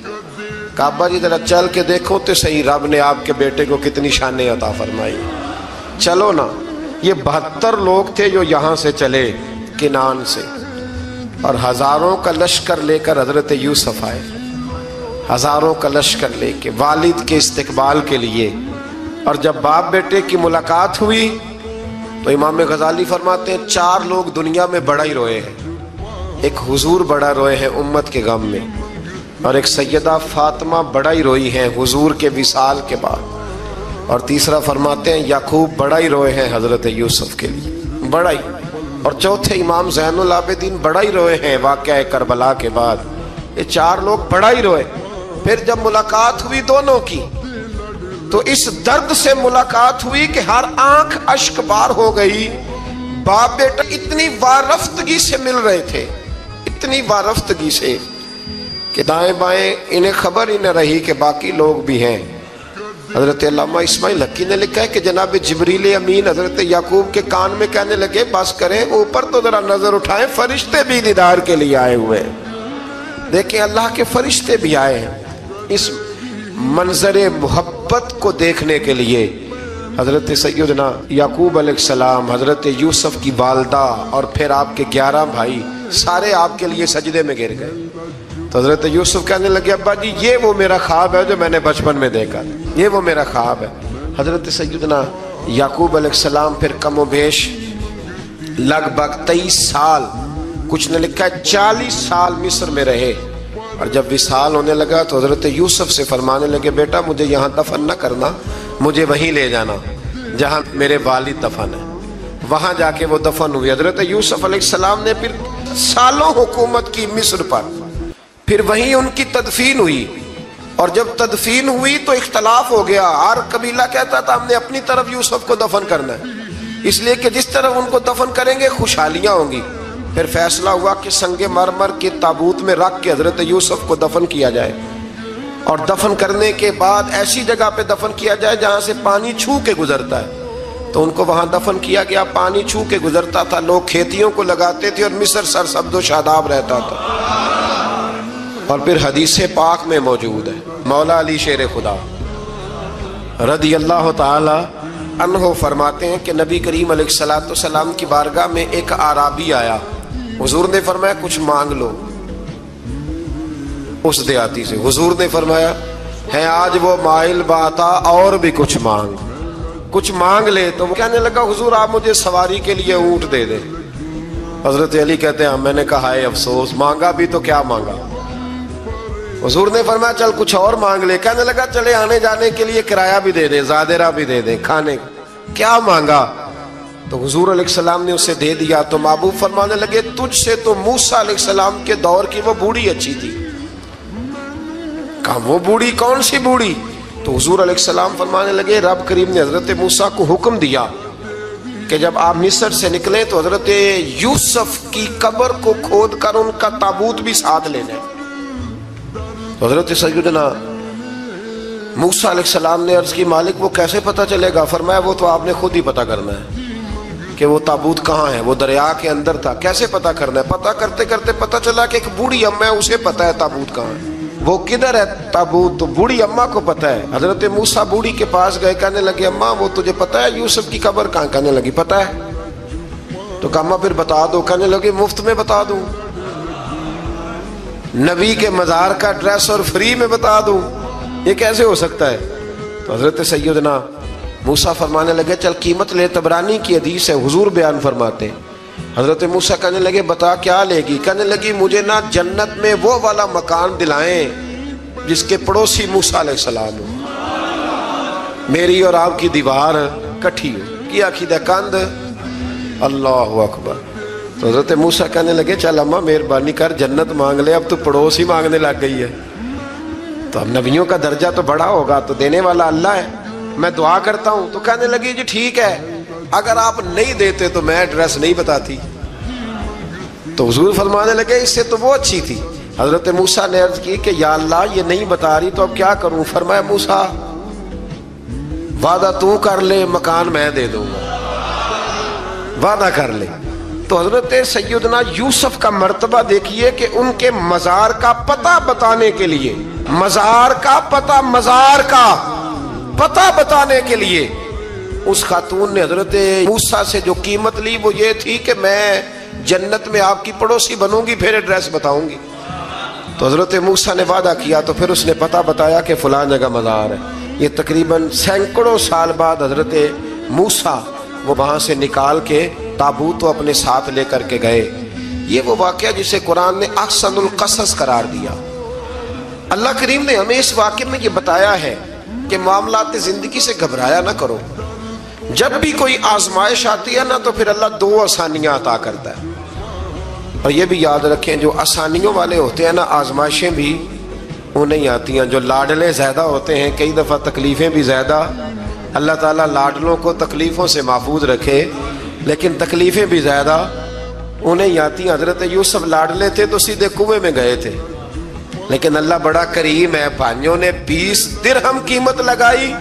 Speaker 1: کعبہ جی ذرا چل کے دیکھو تو صحیح رب نے آپ کے بیٹے کو کتنی شانیں عطا فرمائی۔ چلو نا، یہ 72 لوگ تھے جو یہاں سے چلے کنعان سے، اور ہزاروں کا لشکر لے کر حضرت یوسف آئے، ہزاروں کا لشکر لے کے والد کے استقبال کے لیے۔ اور جب باپ بیٹے کی ملاقات ہوئی تو امام غزالی فرماتے ہیں 4 لوگ دنیا میں بڑا ہی روئے ہیں، ایک حضور بڑا روئے ہیں امت کے غم میں، اور ایک سیدہ فاطمہ بڑا ہی روئی ہیں حضور کے وصال کے بعد، اور تیسرا فرماتے ہیں یعقوب بڑا ہی روئے ہیں حضرت یوسف کے لیے، بڑا ہی، اور چوتھے امام زین العابدین بڑا ہی روئے ہیں واقعہ کربلا کے بعد۔ یہ 4 لوگ بڑا ہی روئے۔ پھر جب ملاقات ہوئی دونوں کی تو اس درد سے ملاقات ہوئی کہ ہر آنکھ اشک بار ہو گئی۔ باپ بیٹا اتنی وارفتگی سے مل رہے تھے، اتنی وارفتگی سے کہ دائیں بائیں انہیں خبر ہی نہ رہی کہ باقی لوگ بھی ہیں۔ حضرت علامہ اسماعیل حقی نے لکھا ہے کہ جناب جبریل امین حضرت یعقوب کے کان میں کہنے لگے بس کریں، اوپر تو ذرا نظر اٹھائیں، فرشتے بھی دیدار کے لیے آئے ہوئے ہیں۔ دیکھیں اللہ کے فرشتے بھی آئے ہیں اس منظر محبت کو دیکھنے کے لیے۔ حضرت سیدنا یعقوب علیہ السلام، حضرت یوسف کی والدہ، اور پھر آپ کے 11 بھائی سارے آپ کے لیے سجدے میں گر گئے۔ تو حضرت یوسف کہنے لگے ابا جی یہ وہ میرا خواب ہے جو میں نے بچپن میں دیکھا، یہ وہ میرا خواب ہے۔ حضرت سیدنا یعقوب علیہ السلام پھر کم و بیش لگ بھگ 23 سال، کچھ نے لکھا ہے 40 سال مصر میں رہے، اور جب وصال ہونے لگا تو حضرت یوسف سے فرمانے لگے بیٹا مجھے یہاں دفن نہ کرنا، مجھے وہیں لے جانا جہاں میرے والد دفن ہے۔ وہاں جا کے وہ دفن ہوئی۔ حضرت یوسف علیہ السلام نے پھر سالوں حکومت کی مصر پر، پھر وہیں ان کی تدفین ہوئی، اور جب تدفین ہوئی تو اختلاف ہو گیا، ہر قبیلہ کہتا تھا ہم نے اپنی طرف یوسف کو دفن کرنا ہے، اس لیے کہ جس طرف ان کو دفن کریں گے خوشحالیاں ہوں گی۔ پھر فیصلہ ہوا کہ سنگ مرمر کے تابوت میں رکھ کے حضرت یوسف کو دفن کیا جائے، اور دفن کرنے کے بعد ایسی جگہ پہ دفن کیا جائے جہاں سے پانی چھو کے گزرتا ہے۔ تو ان کو وہاں دفن کیا گیا، پانی چھو کے گزرتا تھا، لوگ کھیتیوں کو لگاتے تھے اور مصر سرسبز و شاداب رہتا تھا۔ اور پھر حدیث پاک میں موجود ہے، مولا علی شیر خدا رضی اللہ تعالی عنہ فرماتے ہیں کہ نبی کریم علیہ السلام کی بارگاہ میں ایک اعرابی آیا، حضور نے فرمایا کچھ مانگ لو اس دیہاتی سے۔ حضور نے فرمایا ہے آج وہ مائل باتا اور بھی کچھ مانگ لے۔ تو وہ کہنے لگا حضور آپ مجھے سواری کے لیے اونٹ دے دیں۔ حضرت علی کہتے ہیں میں نے کہا ہے افسوس، مانگا بھی تو کیا مانگا۔ حضور نے فرمایا چل کچھ اور مانگ لے۔ کہنے لگا چلے آنے جانے کے لیے کرایہ بھی دے دے، زادرہ بھی دے دے، کھانے کیا مانگا؟ تو حضور علیہ السلام نے اسے دے دیا۔ تو محبوب فرمانے لگے تجھ سے تو موسیٰ علیہ السلام کے دور کی وہ بوڑھی اچھی تھی۔ کہا وہ بوڑھی کون سی بوڑھی؟ تو حضور علیہ السلام فرمانے لگے رب کریم نے حضرت موسیٰ کو حکم دیا کہ جب آپ مصر سے نکلیں تو حضرت یوسف کی قبر کو کھود کر ان کا تابوت بھی ساتھ لے جائیں۔ تو حضرت سیدنا موسیٰ علیہ السلام نے عرض کی مالک وہ کیسے پتہ چلے گا؟ فرمایا وہ تو آپ نے خود ہی پتہ کرنا ہے، کہ وہ تابوت کہاں ہے، وہ دریا کے اندر تھا، کیسے پتہ کرنا ہے؟ پتہ کرتے کرتے پتہ چلا کہ ایک بوڑھی اماں ہے، اسے پتہ ہے تابوت کہاں ہے، وہ کدھر ہے تابوت، تو بوڑھی اماں کو پتہ ہے۔ حضرت موسیٰ بوڑھی کے پاس گئے، کہنے لگے اماں وہ تجھے پتہ ہے یوسف کی قبر کہاں؟ کہنے لگی پتہ ہے۔ تو کہا اماں پھر بتا دو، کہنے لگے مفت میں بتا دوں، نبی کے مزار کا ڈریس اور فری میں بتا دوں، یہ کیسے ہو سکتا ہے؟ تو حضرت سیدنا موسیٰ فرمانے لگے چل قیمت لے، طبرانی کی حدیث ہے، حضور بیان فرماتے ہیں۔ حضرت موسیٰ کہنے لگے بتا کیا لے گی؟ کہنے لگی مجھے نا جنت میں وہ والا مکان دلائیں جس کے پڑوسی موسیٰ علیہ السلام ہو، میری اور آپ کی دیوار کٹھی ہو، کیا عقیدہ کند، اللہ اکبر۔ تو حضرت موسیٰ کہنے لگے چل اماں مہربانی کر جنت مانگ لے، اب تو پڑوس ہی مانگنے لگ گئی ہے، تو اب نبیوں کا درجہ تو بڑا ہوگا، تو دینے والا اللہ ہے، میں دعا کرتا ہوں۔ تو کہنے لگی جی ٹھیک ہے، اگر آپ نہیں دیتے تو میں ایڈریس نہیں بتاتی۔ تو حضور فرمانے لگے اس سے تو وہ اچھی تھی۔ حضرت موسیٰ نے عرض کی کہ یا اللہ یہ نہیں بتا رہی تو اب کیا کروں؟ فرمایا موسیٰ وعدہ تو کر لے، مکان میں دے دوں گا، وعدہ کر لے۔ تو حضرت سیدنا یوسف کا مرتبہ دیکھیے کہ ان کے مزار کا پتہ بتانے کے لیے، مزار کا پتہ، مزار کا پتہ بتانے کے لیے اس خاتون نے حضرت موسیٰ سے جو قیمت لی وہ یہ تھی کہ میں جنت میں آپ کی پڑوسی بنوں گی، پھر ایڈریس بتاؤں گی۔ تو حضرت موسیٰ نے وعدہ کیا، تو پھر اس نے پتہ بتایا کہ فلاں جگہ مزار ہے۔ یہ تقریباً سینکڑوں سال بعد حضرت موسیٰ وہ وہاں سے نکال کے تابوت کو اپنے ساتھ لے کر کے گئے۔ یہ وہ واقعہ جسے قرآن نے احسن القصص قرار دیا۔ اللہ کریم نے ہمیں اس واقعے میں یہ بتایا ہے کہ معاملات زندگی سے گھبرایا نہ کرو، جب بھی کوئی آزمائش آتی ہے نا تو پھر اللہ دو آسانیاں عطا کرتا ہے، اور یہ بھی یاد رکھیں جو آسانیوں والے ہوتے ہیں نا آزمائشیں بھی انہیں آتی ہیں، جو لاڈلے زیادہ ہوتے ہیں کئی دفعہ تکلیفیں بھی زیادہ۔ اللہ تعالیٰ لاڈلوں کو تکلیفوں سے محفوظ رکھے، لیکن تکلیفیں بھی زیادہ انہیں آتی ہیں۔ حضرت یوسف لاڈلے تھے تو سیدھے کنویں میں گئے تھے، لیکن اللہ بڑا کریم ہے، بھائیوں نے 20 درہم قیمت لگائی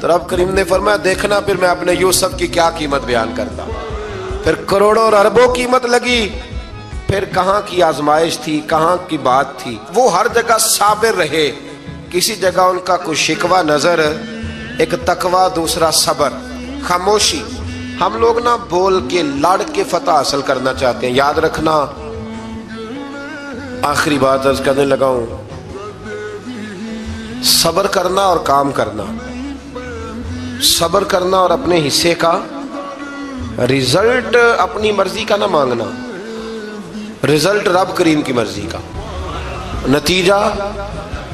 Speaker 1: تو رب کریم نے فرمایا دیکھنا پھر میں اپنے یوسف کی کیا قیمت بیان کرتا۔ پھر کروڑوں اور اربوں قیمت لگی، پھر کہاں کی آزمائش تھی، کہاں کی بات تھی، وہ ہر جگہ صابر رہے، کسی جگہ ان کا کوئی شکوہ نظر، ایک تقوی، دوسرا صبر، خاموشی۔ ہم لوگ نہ بول کے لڑ کے فتح حاصل کرنا چاہتے ہیں، یاد رکھنا۔ آخری بات عرض کرنے لگا ہوں، صبر کرنا اور کام کرنا، صبر کرنا اور اپنے حصے کا رزلٹ اپنی مرضی کا نہ مانگنا، رزلٹ رب کریم کی مرضی کا، نتیجہ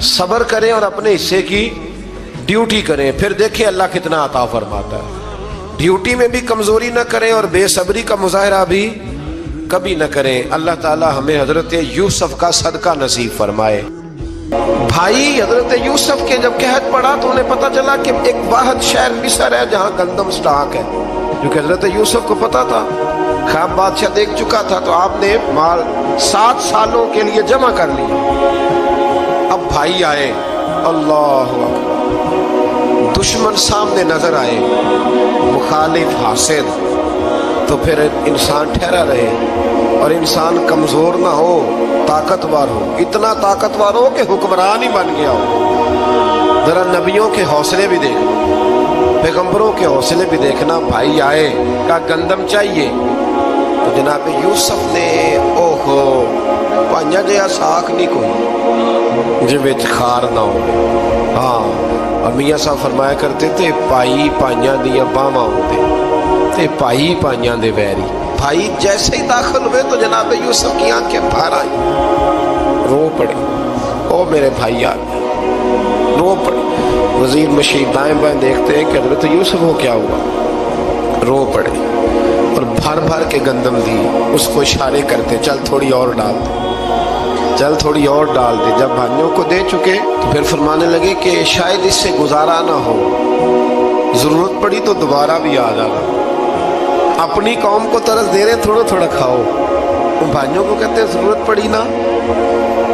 Speaker 1: صبر کریں اور اپنے حصے کی ڈیوٹی کریں، پھر دیکھیں اللہ کتنا عطا فرماتا ہے۔ ڈیوٹی میں بھی کمزوری نہ کریں اور بے صبری کا مظاہرہ بھی کبھی نہ کریں۔ اللہ تعالی ہمیں حضرت یوسف کا صدقہ نصیب فرمائے۔ بھائی حضرت یوسف کے جب قحط پڑا تو انہیں پتا چلا کہ ایک واحد شہر مصر ہے جہاں گندم سٹاک ہے، جو کہ حضرت یوسف کو پتا تھا، خواب بادشاہ دیکھ چکا تھا، تو آپ نے مال 7 سالوں کے لیے جمع کر لیا۔ اب بھائی آئے، اللہ اکبر، دشمن سامنے نظر آئے، مخالف حاسد، تو پھر انسان ٹھہرا رہے اور انسان کمزور نہ ہو، طاقتور ہو، اتنا طاقتور ہو کہ حکمران ہی بن گیا ہو۔ ذرا نبیوں کے حوصلے بھی دیکھنا، پیغمبروں کے حوصلے بھی دیکھنا۔ بھائی آئے، کہا گندم چاہیے، تو جناب یوسف نے اوہو پانیا جیا ساکھ نہیں کوئی جی وچ خار نہ ہو۔ ہاں، اور میاں صاحب فرمایا کرتے تھے پائی پائیاں دیا باواں ہوتے تے پائی پائیاں دے ویری۔ بھائی جیسے ہی داخل ہوئے تو جناب یوسف کی آنکھیں بھر آئیں، رو پڑے، او میرے بھائی آ گئے، رو پڑے۔ وزیر مشیر دائیں بائیں دیکھتے ہیں کہ حضرت یوسف کو کیا ہوا، رو پڑے اور بھر بھر کے گندم دی، اس کو اشارے کرتے چل تھوڑی اور ڈال دے، چل تھوڑی اور ڈال دے۔ جب بھائیوں کو دے چکے تو پھر فرمانے لگے کہ شاید اس سے گزارا نہ ہو، ضرورت پڑی تو دوبارہ بھی آ جانا۔ اپنی قوم کو طرز دے رہے تھوڑا تھوڑا کھاؤ، ان بھائیوں کو کہتے ہیں ضرورت پڑی نا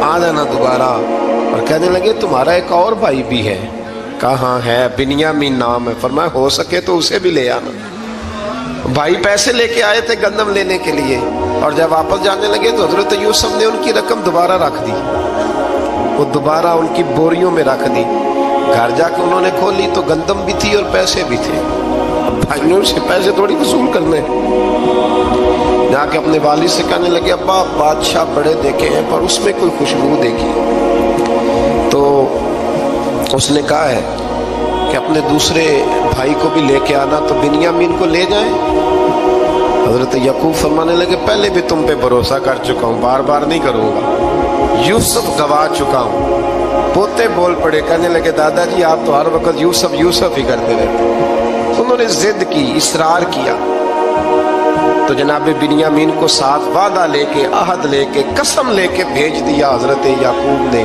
Speaker 1: آ جانا دوبارہ۔ اور کہنے لگے تمہارا ایک اور بھائی بھی ہے، کہاں ہے؟ بنیامین نام ہے۔ فرمایا ہو سکے تو اسے بھی لے آنا۔ بھائی پیسے لے کے آئے تھے گندم لینے کے لیے، اور جب واپس جانے لگے تو حضرت یوسف نے ان کی رقم دوبارہ رکھ دی، وہ دوبارہ ان کی بوریوں میں رکھ دی۔ گھر جا کے انہوں نے کھولی تو گندم بھی تھی اور پیسے بھی تھے۔ بھائیوں سے پیسے تھوڑی وصول کرنے، جا کے اپنے والد سے کہنے لگے ابا بادشاہ بڑے دیکھے ہیں پر اس میں کوئی خوشبو دیکھی، تو اس نے کہا ہے کہ اپنے دوسرے بھائی کو بھی لے کے آنا، تو بنیامین کو لے جائیں۔ حضرت یعقوب فرمانے لگے پہلے بھی تم پہ بھروسہ کر چکا ہوں، بار بار نہیں کروں گا، یوسف گوا چکا ہوں۔ پوتے بول پڑے، کہنے لگے دادا جی آپ تو ہر وقت یوسف یوسف ہی کرتے رہتے۔ انہوں نے ضد کی، اصرار کیا، تو جناب بنیامین کو ساتھ وعدہ لے کے، عہد لے کے، قسم لے کے بھیج دیا حضرت یعقوب نے۔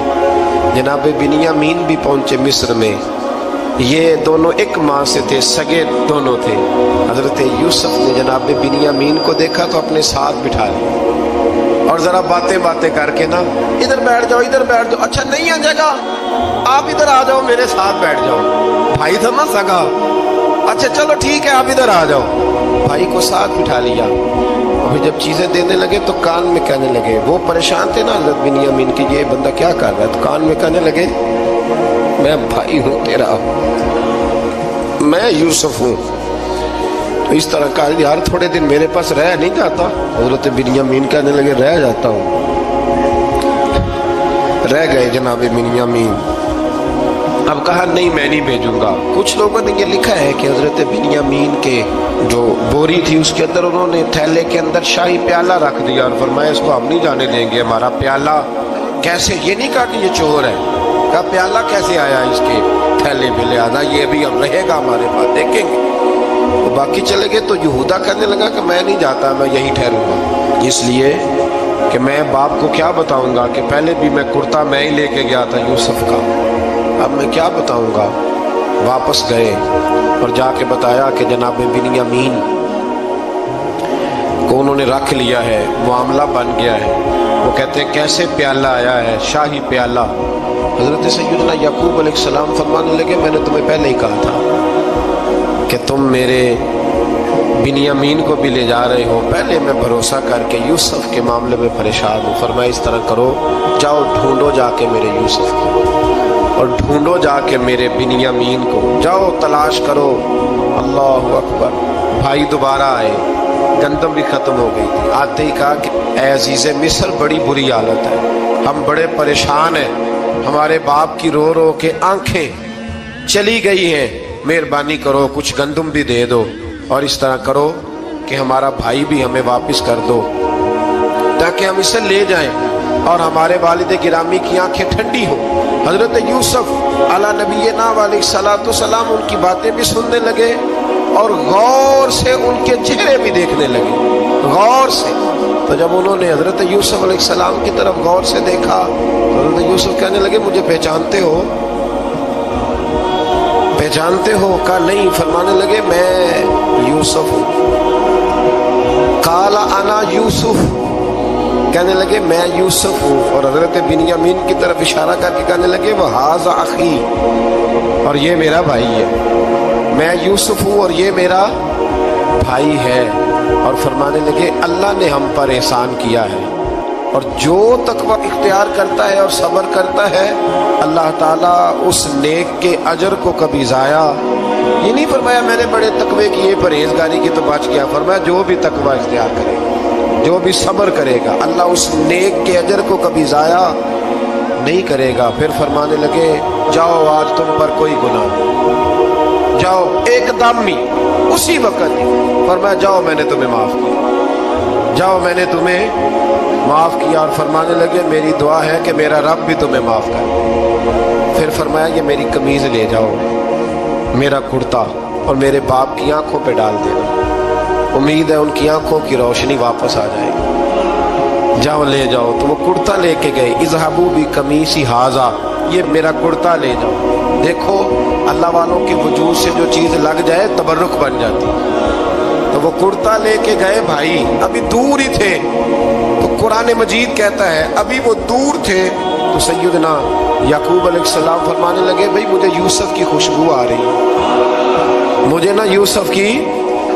Speaker 1: جناب بنیامین بھی پہنچے مصر میں، یہ دونوں ایک ماں سے تھے، سگے دونوں تھے۔ حضرت یوسف نے جناب بنیامین کو دیکھا تو اپنے ساتھ بٹھا لیا، اور ذرا باتیں کر کے نا ادھر بیٹھ جاؤ، ادھر بیٹھ جاؤ، اچھا نہیں ہے جگہ آپ ادھر آ جاؤ میرے ساتھ بیٹھ جاؤ، بھائی تھا نا سگا، اچھا چلو ٹھیک ہے آپ ادھر آ جاؤ، بھائی کو ساتھ بٹھا لیا۔ اور جب چیزیں دینے لگے تو کان میں کہنے لگے، وہ پریشان تھے نا حضرت بنیامین کی یہ بندہ کیا کر رہا ہے، تو کان میں کہنے لگے میں بھائی ہوں تیرا، میں یوسف ہوں۔ تو اس طرح کہا یار تھوڑے دن میرے پاس رہ نہیں جاتا؟ حضرت بنیامین کہنے لگے رہ جاتا ہوں۔ رہ گئے جناب بنیامین۔ اب کہا نہیں میں نہیں بھیجوں گا۔ کچھ لوگوں نے یہ لکھا ہے کہ حضرت بنیامین کے جو بوری تھی اس کے اندر انہوں نے تھیلے کے اندر شاہی پیالہ رکھ دیا اور فرمایا اس کو ہم نہیں جانے دیں گے، ہمارا پیالہ کیسے، یہ نہیں کہا کہ یہ چور ہے، کہا پیالہ کیسے آیا اس کے تھیلے میں، لہذا یہ بھی اب رہے گا ہمارے پاس، دیکھیں گے۔ تو باقی چلے گئے تو یہودا کہنے لگا کہ میں نہیں جاتا، میں یہی ٹھہروں گا، اس لیے کہ میں باپ کو کیا بتاؤں گا کہ پہلے بھی میں کرتا میں ہی لے کے گیا تھا یوسف کا، اب میں کیا بتاؤں گا۔ واپس گئے اور جا کے بتایا کہ جناب بنیامین کو انہوں نے رکھ لیا ہے، معاملہ بن گیا ہے۔ وہ کہتے ہیں کیسے پیالہ آیا ہے، شاہی پیالہ۔ حضرت سیدنا یعقوب علیہ السلام فرمانے لگے میں نے تمہیں پہلے ہی کہا تھا کہ تم میرے بنیامین کو بھی لے جا رہے ہو، پہلے میں بھروسہ کر کے یوسف کے معاملے میں پریشان ہوں۔ فرمایا اس طرح کرو، جاؤ ڈھونڈو جا کے میرے یوسف کو، اور ڈھونڈو جا کے میرے بنیامین کو، جاؤ تلاش کرو۔ اللہ اکبر۔ بھائی دوبارہ آئے، گندم بھی ختم ہو گئی تھی، آتے ہی کہا کہ اے عزیز مصر بڑی بری حالت ہے، ہم بڑے پریشان ہیں، ہمارے باپ کی رو رو کے آنکھیں چلی گئی ہیں، مہربانی کرو کچھ گندم بھی دے دو، اور اس طرح کرو کہ ہمارا بھائی بھی ہمیں واپس کر دو تاکہ ہم اسے لے جائیں اور ہمارے والد گرامی کی آنکھیں ٹھنڈی ہو۔ حضرت یوسف علی نبینا علیہ الصلوۃ والسلام ان کی باتیں بھی سننے لگے اور غور سے ان کے چہرے بھی دیکھنے لگے، غور سے۔ تو جب انہوں نے حضرت یوسف علیہ السلام کی طرف غور سے دیکھا تو حضرت یوسف کہنے لگے مجھے پہچانتے ہو، پہچانتے ہو؟ کہا نہیں۔ فرمانے لگے میں یوسف ہوں۔ قال انا یوسف، کہنے لگے میں یوسف ہوں، اور حضرت بنیامین کی طرف اشارہ کر کے کہنے لگے وہذا اخی، اور یہ میرا بھائی ہے، میں یوسف ہوں اور یہ میرا بھائی ہے۔ اور فرمانے لگے اللہ نے ہم پر احسان کیا ہے، اور جو تقوی اختیار کرتا ہے اور صبر کرتا ہے اللہ تعالیٰ اس نیک کے اجر کو کبھی ضائع، یہ نہیں فرمایا میں نے بڑے تقوی کیے پرہیزگاری کی تو بچ گیا، فرمایا جو بھی تقوی اختیار کرے گا، جو بھی صبر کرے گا اللہ اس نیک کے اجر کو کبھی ضائع نہیں کرے گا۔ پھر فرمانے لگے جاؤ آج تم پر کوئی گناہ نہیں، جاؤ ایک دم ہی اسی وقت ہی فرمایا جاؤ میں نے تمہیں معاف کیا، جاؤ میں نے تمہیں معاف کیا۔ اور فرمانے لگے میری دعا ہے کہ میرا رب بھی تمہیں معاف کر۔ پھر فرمایا یہ میری قمیض لے جاؤ، میرا کرتا، اور میرے باپ کی آنکھوں پہ ڈال دینا، امید ہے ان کی آنکھوں کی روشنی واپس آ جائے گی، جاؤ لے جاؤ۔ تو وہ کرتا لے کے گئے، اذهبوا بقمیصی ھذا، یہ میرا کرتا لے جاؤ۔ دیکھو اللہ والوں کے وجود سے جو چیز لگ جائے تبرک بن جاتی۔ تو وہ کرتا لے کے گئے، بھائی ابھی دور ہی تھے، تو قرآن مجید کہتا ہے ابھی وہ دور تھے تو سیدنا یعقوب علیہ السلام فرمانے لگے بھئی مجھے یوسف کی خوشبو آ رہی ہے، مجھے نا یوسف کی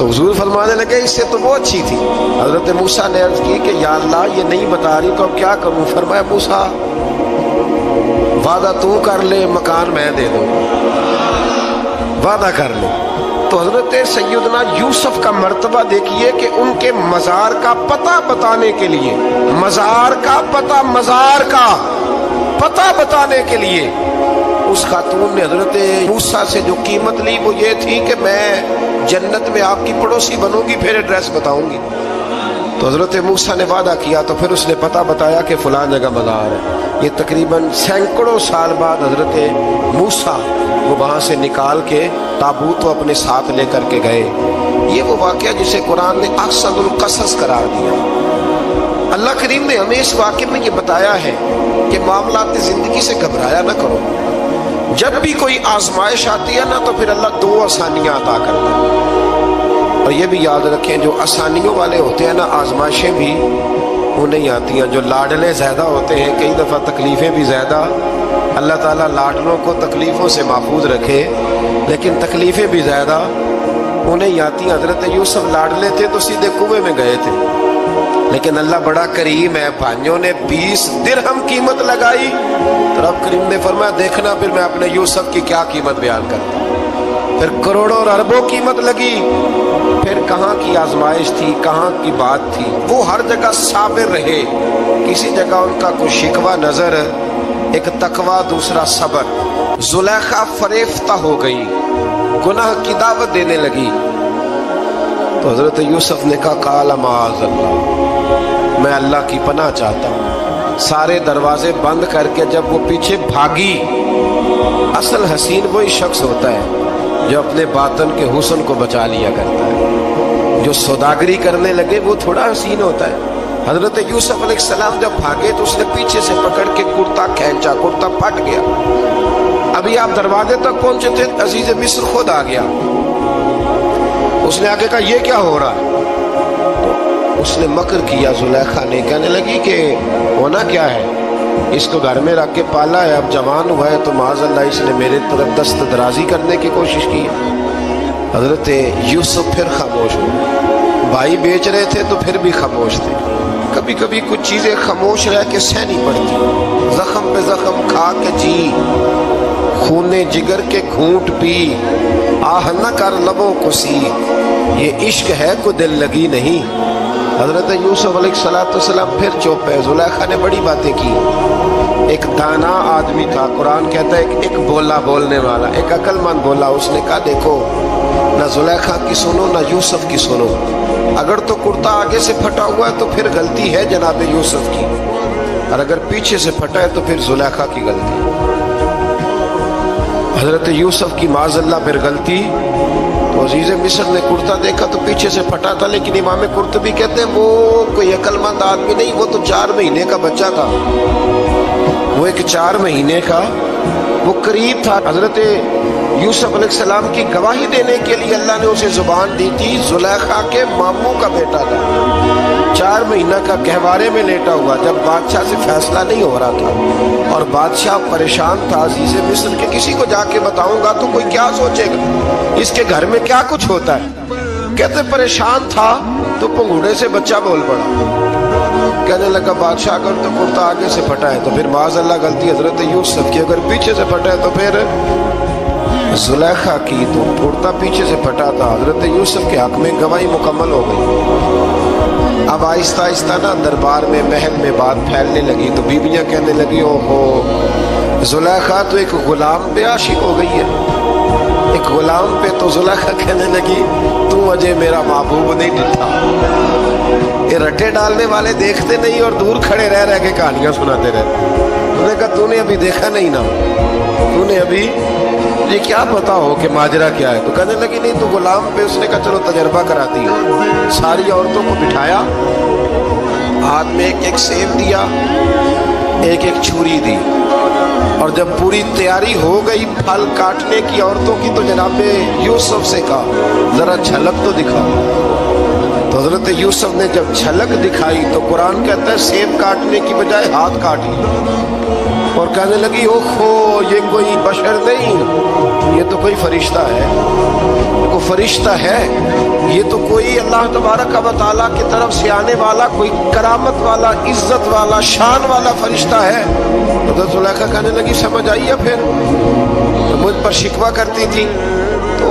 Speaker 1: تو حضور فرمانے لگے اس سے تو وہ اچھی تھی۔ حضرت موسیٰ نے عرض کی کہ یا اللہ یہ نہیں بتا رہی تو اب کیا کروں؟ فرمایا موسیٰ وعدہ تو کر لے، مکان میں دے دوں، وعدہ کر لے۔ تو حضرت سیدنا یوسف کا مرتبہ دیکھیے کہ ان کے مزار کا پتہ بتانے کے لیے، مزار کا پتہ بتانے کے لیے اس خاتون نے حضرت موسیٰ سے جو قیمت لی وہ یہ تھی کہ میں جنت میں آپ کی پڑوسی بنوں گی، پھر ایڈریس بتاؤں گی۔ تو حضرت موسیٰ نے وعدہ کیا تو پھر اس نے پتہ بتایا کہ فلاں جگہ مزار ہے۔ یہ تقریباً سینکڑوں سال بعد حضرت موسیٰ وہ وہاں سے نکال کے تابوت کو اپنے ساتھ لے کر کے گئے۔ یہ وہ واقعہ جسے قرآن نے احسن القصص قرار دیا۔ اللہ کریم نے ہمیں اس واقعے میں یہ بتایا ہے کہ معاملات زندگی سے گھبرایا نہ کرو۔ جب بھی کوئی آزمائش آتی ہے نا تو پھر اللہ دو آسانیاں عطا کرتا ہے، اور یہ بھی یاد رکھیں جو آسانیوں والے ہوتے ہیں نا آزمائشیں بھی انہیں آتی ہیں۔ جو لاڈلے زیادہ ہوتے ہیں کئی دفعہ تکلیفیں بھی زیادہ، اللہ تعالیٰ لاڈلوں کو تکلیفوں سے محفوظ رکھے، لیکن تکلیفیں بھی زیادہ انہیں آتی ہیں۔ حضرت یوسف لاڈلے تھے تو سیدھے کنویں میں گئے تھے، لیکن اللہ بڑا کریم ہے، بھائیوں نے 20 درہم قیمت لگائی تو رب کریم نے فرمایا دیکھنا پھر میں اپنے یوسف کی کیا قیمت بیان کرتا ہوں۔ پھر کروڑوں اور اربوں قیمت لگی، پھر کہاں کی آزمائش تھی، کہاں کی بات تھی، وہ ہر جگہ صابر رہے۔ کسی جگہ ان کا کوئی شکوہ نظر، ایک تقوی دوسرا صبر۔ زلیخا فریفتہ ہو گئی، گناہ کی دعوت دینے لگی تو حضرت یوسف نے کہا قال معاذ اللہ، میں اللہ کی پناہ چاہتا ہوں۔ سارے دروازے بند کر کے جب وہ پیچھے بھاگی، اصل حسین وہی شخص ہوتا ہے جو اپنے باطن کے حسن کو بچا لیا کرتا ہے۔ جو سوداگری کرنے لگے وہ تھوڑا حسین ہوتا ہے۔ حضرت یوسف علیہ السلام جب بھاگے تو اس نے پیچھے سے پکڑ کے کرتا کھینچا، کرتا پھٹ گیا۔ ابھی آپ دروازے تک پہنچے تھے، عزیز مصر خود آ گیا۔ اس نے آگے کہا یہ کیا ہو رہا ہے؟ اس نے مکر کیا، زلیخا نے کہنے لگی کہ ہونا کیا ہے، اس کو گھر میں رکھ کے پالا ہے، اب جوان ہوا ہے تو معاذ اللہ اس نے میرے طرف دست درازی کرنے کی کوشش کی۔ حضرت یوسف پھر خاموش ہوئے، بھائی بیچ رہے تھے تو پھر بھی خاموش تھے۔ کبھی کبھی کچھ چیزیں خاموش رہ کے سہنی پڑتی، زخم پہ زخم کھا کے جی، خون جگر کے گھونٹ پی، آہ نہ کر لبوں کو سی، یہ عشق ہے کو دل لگی نہیں۔ حضرت یوسف علیہ السلام پھر چپ ہے۔ زلیخا نے بڑی باتیں کی، ایک دانا آدمی تھا، قرآن کہتا ہے ایک بولا بولنے والا، ایک عقل مند بولا۔ اس نے کہا دیکھو نہ زلیخا کی سنو نہ یوسف کی سنو، اگر تو کرتا آگے سے پھٹا ہوا ہے تو پھر غلطی ہے جناب یوسف کی، اور اگر پیچھے سے پھٹا ہے تو پھر زلیخا کی غلطی۔ حضرت یوسف کی معاذ اللہ پھر غلطی، تو عزیز مصر نے کرتا دیکھا تو پیچھے سے پھٹا تھا، لیکن امام قرطبی کہتے ہیں وہ کوئی عقل مند آدمی نہیں، وہ تو 4 مہینے کا بچہ تھا، وہ ایک 4 مہینے کا وہ قریب تھا۔ حضرت یوسف علیہ السلام کی گواہی دینے کے لیے اللہ نے اسے زبان دی تھی، زلیخا کے ماموں کا بیٹا تھا، 4 مہینہ کا گہوارے میں لیٹا ہوا، جب بادشاہ سے فیصلہ نہیں ہو رہا تھا اور بادشاہ پریشان تھا عزیز مصر کہ کسی کو جا کے بتاؤں گا تو کوئی کیا سوچے گا، اس کے گھر میں کیا کچھ ہوتا ہے۔ کہتے پریشان تھا تو پنگوڑے سے بچہ بول پڑا، کہنے لگا بادشاہ اگر تو کرتا آگے سے پھٹا ہے تو پھر معاذ اللہ غلطی حضرت یوسف کی، اگر پیچھے سے پھٹا ہے تو پھر زلیخا کی، تو کرتا پیچھے سے پھٹا تھا۔ حضرت یوسف کے حق میں گواہی مکمل ہو گئی۔ اب آہستہ آہستہ نا دربار میں محل میں بات پھیلنے لگی تو بیویاں کہنے لگی او ہو زلیخا تو ایک غلام پہ عاشق ہو گئی ہے، ایک غلام پہ۔ تو زلیخا کہنے لگی تو اجے میرا محبوب نہیں ڈٹھا۔ یہ رٹے ڈالنے والے دیکھتے نہیں اور دور کھڑے رہ رہ کے کہانیاں سناتے رہتے۔ انہوں نے کہا تو نے ابھی دیکھا نہیں نا، تو نے ابھی یہ کیا پتا ہو کہ ماجرا کیا ہے؟ تو کہنے لگی نہیں تو غلام پہ۔ اس نے کہا چلو تجربہ کراتی ہے۔ ساری عورتوں کو بٹھایا، ہاتھ میں ایک ایک سیب دیا، ایک ایک چھری دی، اور جب پوری تیاری ہو گئی پھل کاٹنے کی عورتوں کی تو جناب یوسف سے کہا ذرا جھلک تو دکھا۔ تو حضرت یوسف نے جب جھلک دکھائی تو قرآن کہتا ہے سیب کاٹنے کی بجائے ہاتھ کاٹ لیا اور کہنے لگی اوہو یہ کوئی بشر نہیں، یہ تو کوئی فرشتہ ہے، فرشتہ ہے, یہ تو کوئی اللہ تبارک و تعالیٰ کی طرف سے آنے والا کوئی کرامت والا, عزت والا, شان والا فرشتہ ہے. حضرت زلیخا کہنے لگی سمجھ آئیے پھر مجھ پر شکوہ کرتی تھی. تو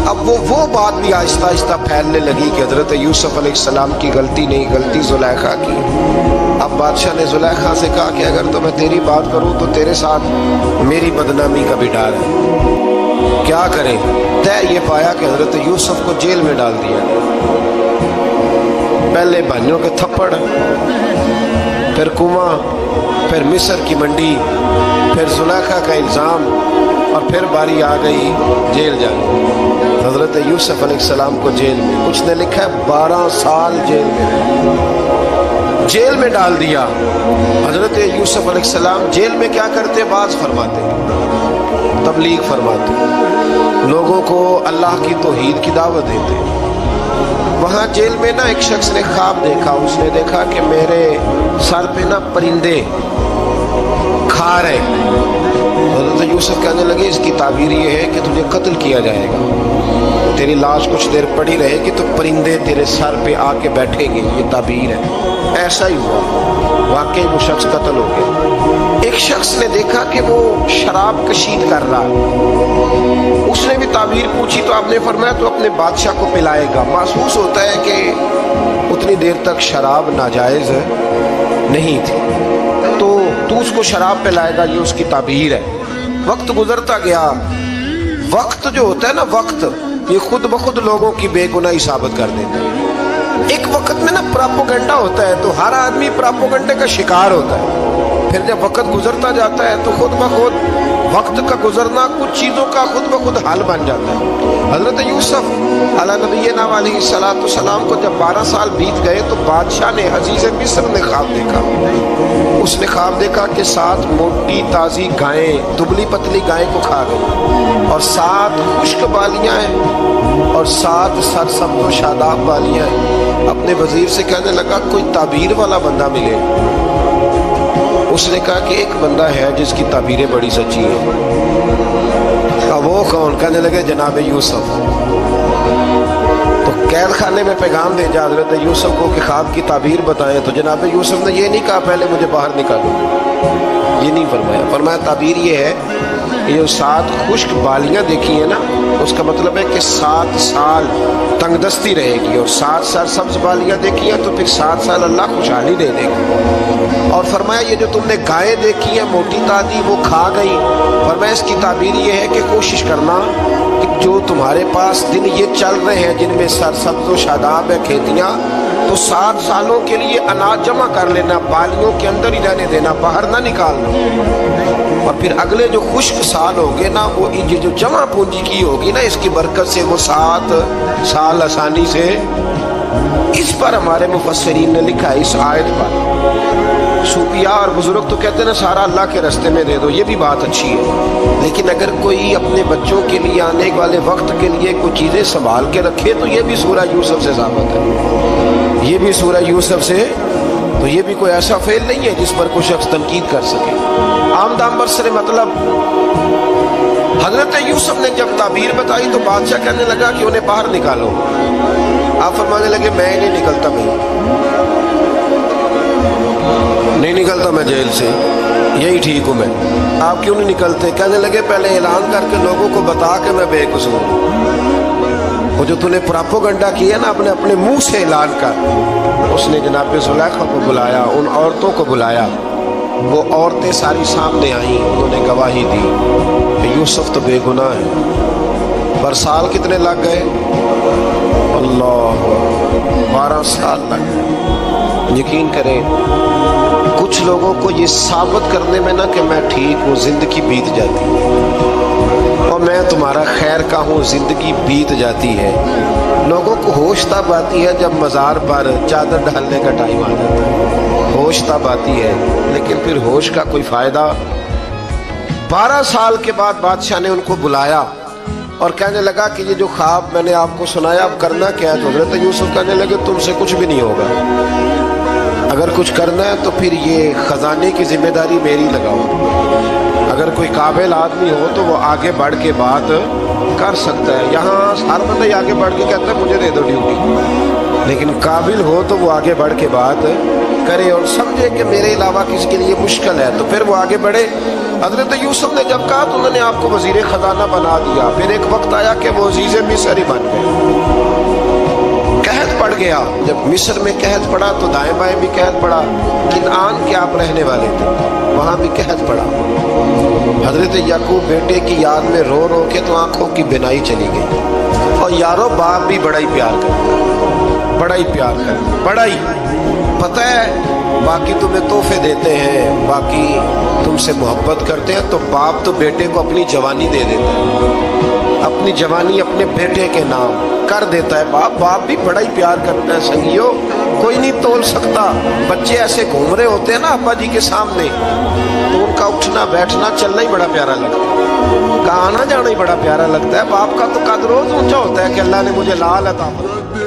Speaker 1: اب وہ بات بھی آہستہ آہستہ پھیلنے لگی کہ حضرت یوسف علیہ السلام کی غلطی نہیں, غلطی زلیخا کی. اب بادشاہ نے زلیخا سے کہا کہ اگر تو میں تیری بات کروں تو تیرے ساتھ میری بدنامی کا بھی ڈر ہے, کیا کریں؟ طے یہ پایا کہ حضرت یوسف کو جیل میں ڈال دیا. پہلے بھائیوں کے تھپڑ, پھر کنواں, پھر مصر کی منڈی, پھر زلیخا کا الزام, اور پھر باری آ گئی جیل جانے. حضرت یوسف علیہ السلام کو جیل میں, کچھ نے لکھا ہے 12 سال جیل میں ڈال دیا. حضرت یوسف علیہ السلام جیل میں کیا کرتے؟ باز فرماتے, تبلیغ فرماتے, لوگوں کو اللہ کی توحید کی دعوت دیتے. وہاں جیل میں نا ایک شخص نے خواب دیکھا. اس نے دیکھا کہ میرے سر پہ نا پرندے کھا رہے. حضرت یوسف کہنے لگے اس کی تعبیر یہ ہے کہ تجھے قتل کیا جائے گا, تیری لاش کچھ دیر پڑی رہے گی تو پرندے تیرے سر پہ آ کے بیٹھیں گے, یہ تعبیر ہے. ایسا ہی ہوا, واقعی وہ شخص قتل ہو گیا. ایک شخص نے دیکھا کہ وہ شراب کشید کر رہا ہے. اس نے بھی تعبیر پوچھی تو آپ نے فرمایا تو اپنے بادشاہ کو پلائے گا. محسوس ہوتا ہے کہ اتنی دیر تک شراب ناجائز نہیں تھی, تو اس کو شراب پلائے گا, یہ اس کی تعبیر ہے. وقت گزرتا گیا. وقت جو ہوتا ہے نا, وقت یہ خود بخود لوگوں کی بے گناہی ثابت کر دیتا ہے. ایک وقت میں نا پراپوگنڈا ہوتا ہے تو ہر آدمی پراپوگنڈے کا شکار ہوتا ہے. پھر جب وقت گزرتا جاتا ہے تو خود بخود وقت کا گزرنا کچھ چیزوں کا خود بخود حل بن جاتا ہے. حضرت یوسف علیہ نبینا علیہ السلام کو جب 12 سال بیت گئے تو بادشاہ نے, عزیز مصر نے خواب دیکھا. اس نے خواب دیکھا کہ 7 موٹی تازی گائیں دبلی پتلی گائیں کو کھا گئی, اور 7 خشک بالیاں ہیں اور 7 سرسبز و شاداب والیاں ہیں. اپنے وزیر سے کہنے لگا کوئی تعبیر والا بندہ ملے. اس نے کہا کہ ایک بندہ ہے جس کی تعبیریں بڑی سچی ہیں. اب وہ کون؟ کہنے لگے جناب یوسف. تو قید خانے میں پیغام بھیجا حضرت یوسف کو کہ خواب کی تعبیر بتائیں. تو جناب یوسف نے یہ نہیں کہا پہلے مجھے باہر نکالو, یہ نہیں فرمایا. فرمایا تعبیر یہ ہے, یہ 7 خشک بالیاں دیکھی ہیں نا, اس کا مطلب ہے کہ 7 سال تنگ دستی رہے گی, اور 7 سرسبز بالیاں دیکھی ہیں تو پھر 7 سال اللہ خوشحالی دے دے گا. اور فرمایا یہ جو تم نے گائیں دیکھی ہیں موٹی تازی وہ کھا گئی. فرمایا اس کی تعبیر یہ ہے کہ کوشش کرنا کہ جو تمہارے پاس دن یہ چل رہے ہیں جن میں سرسبز و شاداب ہے کھیتیاں, تو 7 سالوں کے لیے اناج جمع کر لینا, بالیوں کے اندر ہی رہنے دینا, باہر نہ نکالنا. اور پھر اگلے جو خشک سال ہوگے نا, وہ یہ جو جمع پونجی کی ہوگی نا, اس کی برکت سے وہ 7 سال آسانی سے. اس پر ہمارے مفسرین نے لکھا ہے, اس آیت پر صوفیاء اور بزرگ تو کہتے ہیں نا سارا اللہ کے راستے میں دے دو, یہ بھی بات اچھی ہے. لیکن اگر کوئی اپنے بچوں کے لیے آنے والے وقت کے لیے کوئی چیزیں سنبھال کے رکھے تو یہ بھی سورہ یوسف سے ثابت ہے, یہ بھی سورہ یوسف سے. تو یہ بھی کوئی ایسا فعل نہیں ہے جس پر کوئی شخص تنقید کر سکے. عام دام برسر مطلب حضرت یوسف نے جب تعبیر بتائی تو بادشاہ کہنے لگا کہ انہیں باہر نکالو. آپ فرمانے لگے میں نہیں نکلتا, نہیں نکلتا میں جیل سے, یہی ٹھیک ہوں میں. آپ کیوں نہیں نکلتے؟ کہنے لگے پہلے اعلان کر کے لوگوں کو بتا کہ میں بے قصور ہوں. وہ جو تو نے پراپوگنڈا کیا نا اپنے منہ سے اعلان کر. اس نے جناب زلیخا کو بلایا, ان عورتوں کو بلایا. وہ عورتیں ساری سامنے آئیں, انہوں نے گواہی دی کہ یوسف تو بے گناہ ہے. پر سال کتنے لگ گئے؟ اللہ 12 سال لگ گئے. یقین کریں کچھ لوگوں کو یہ ثابت کرنے میں نا کہ میں ٹھیک ہوں زندگی بیت جاتی ہے, اور میں تمہارا خیر کا ہوں زندگی بیت جاتی ہے. لوگوں کو ہوش تب آتی ہے جب مزار پر چادر ڈالنے کا ٹائم آ جاتا ہے, ہوش تب آتی ہے, لیکن پھر ہوش کا کوئی فائدہ. 12 سال کے بعد بادشاہ نے ان کو بلایا اور کہنے لگا کہ یہ جو خواب میں نے آپ کو سنایا اب کرنا کیا ہے؟ تو حضرت یوسف کہنے لگے تم سے کچھ بھی نہیں ہوگا, اگر کچھ کرنا ہے تو پھر یہ خزانے کی ذمہ داری میری لگاؤ, اگر کوئی قابل آدمی ہو تو وہ آگے بڑھ کے بات کر سکتا ہے. یہاں ہر بندہ ہی آگے بڑھ کے کہتا ہے مجھے دے دو ڈیوٹی، لیکن قابل ہو تو وہ آگے بڑھ کے بات کرے اور سمجھے کہ میرے علاوہ کسی کے لیے مشکل ہے تو پھر وہ آگے بڑھے. حضرت یوسف نے جب کہا تو انہوں نے آپ کو وزیر خزانہ بنا دیا. پھر ایک وقت آیا کہ وہ عزیز مصر ہی بن گئے. قحط پڑ گیا، جب مصر میں قحط پڑا تو دائیں بائیں بھی قحط پڑا. کنعان کے آپ رہنے والے تھے، وہاں بھی قحط پڑا. حضرت یعقوب بیٹے کی یاد میں رو رو کے تو آنکھوں کی بینائی چلی گئی. اور یارو باپ بھی بڑا ہی پیار کرتا، بڑا ہی پیار کرتا، بڑا ہی. پتہ ہے باقی تمہیں تحفے دیتے ہیں، باقی تم سے محبت کرتے ہیں، تو باپ تو بیٹے کو اپنی جوانی دے دیتا ہے، اپنی جوانی اپنے بیٹے کے نام کر دیتا ہے. باپ بھی بڑا ہی پیار کرتا ہے. سنگیو کوئی نہیں تول سکتا. بچے ایسے گھوم رہے ہوتے ہیں نا ابا جی کے سامنے، تو ان کا اٹھنا بیٹھنا چلنا ہی بڑا پیارا لگتا ہے، کا آنا جانا ہی بڑا پیارا لگتا ہے. باپ کا تو قد روز اونچا ہوتا ہے کہ اللہ نے مجھے لال عطا فرمایا.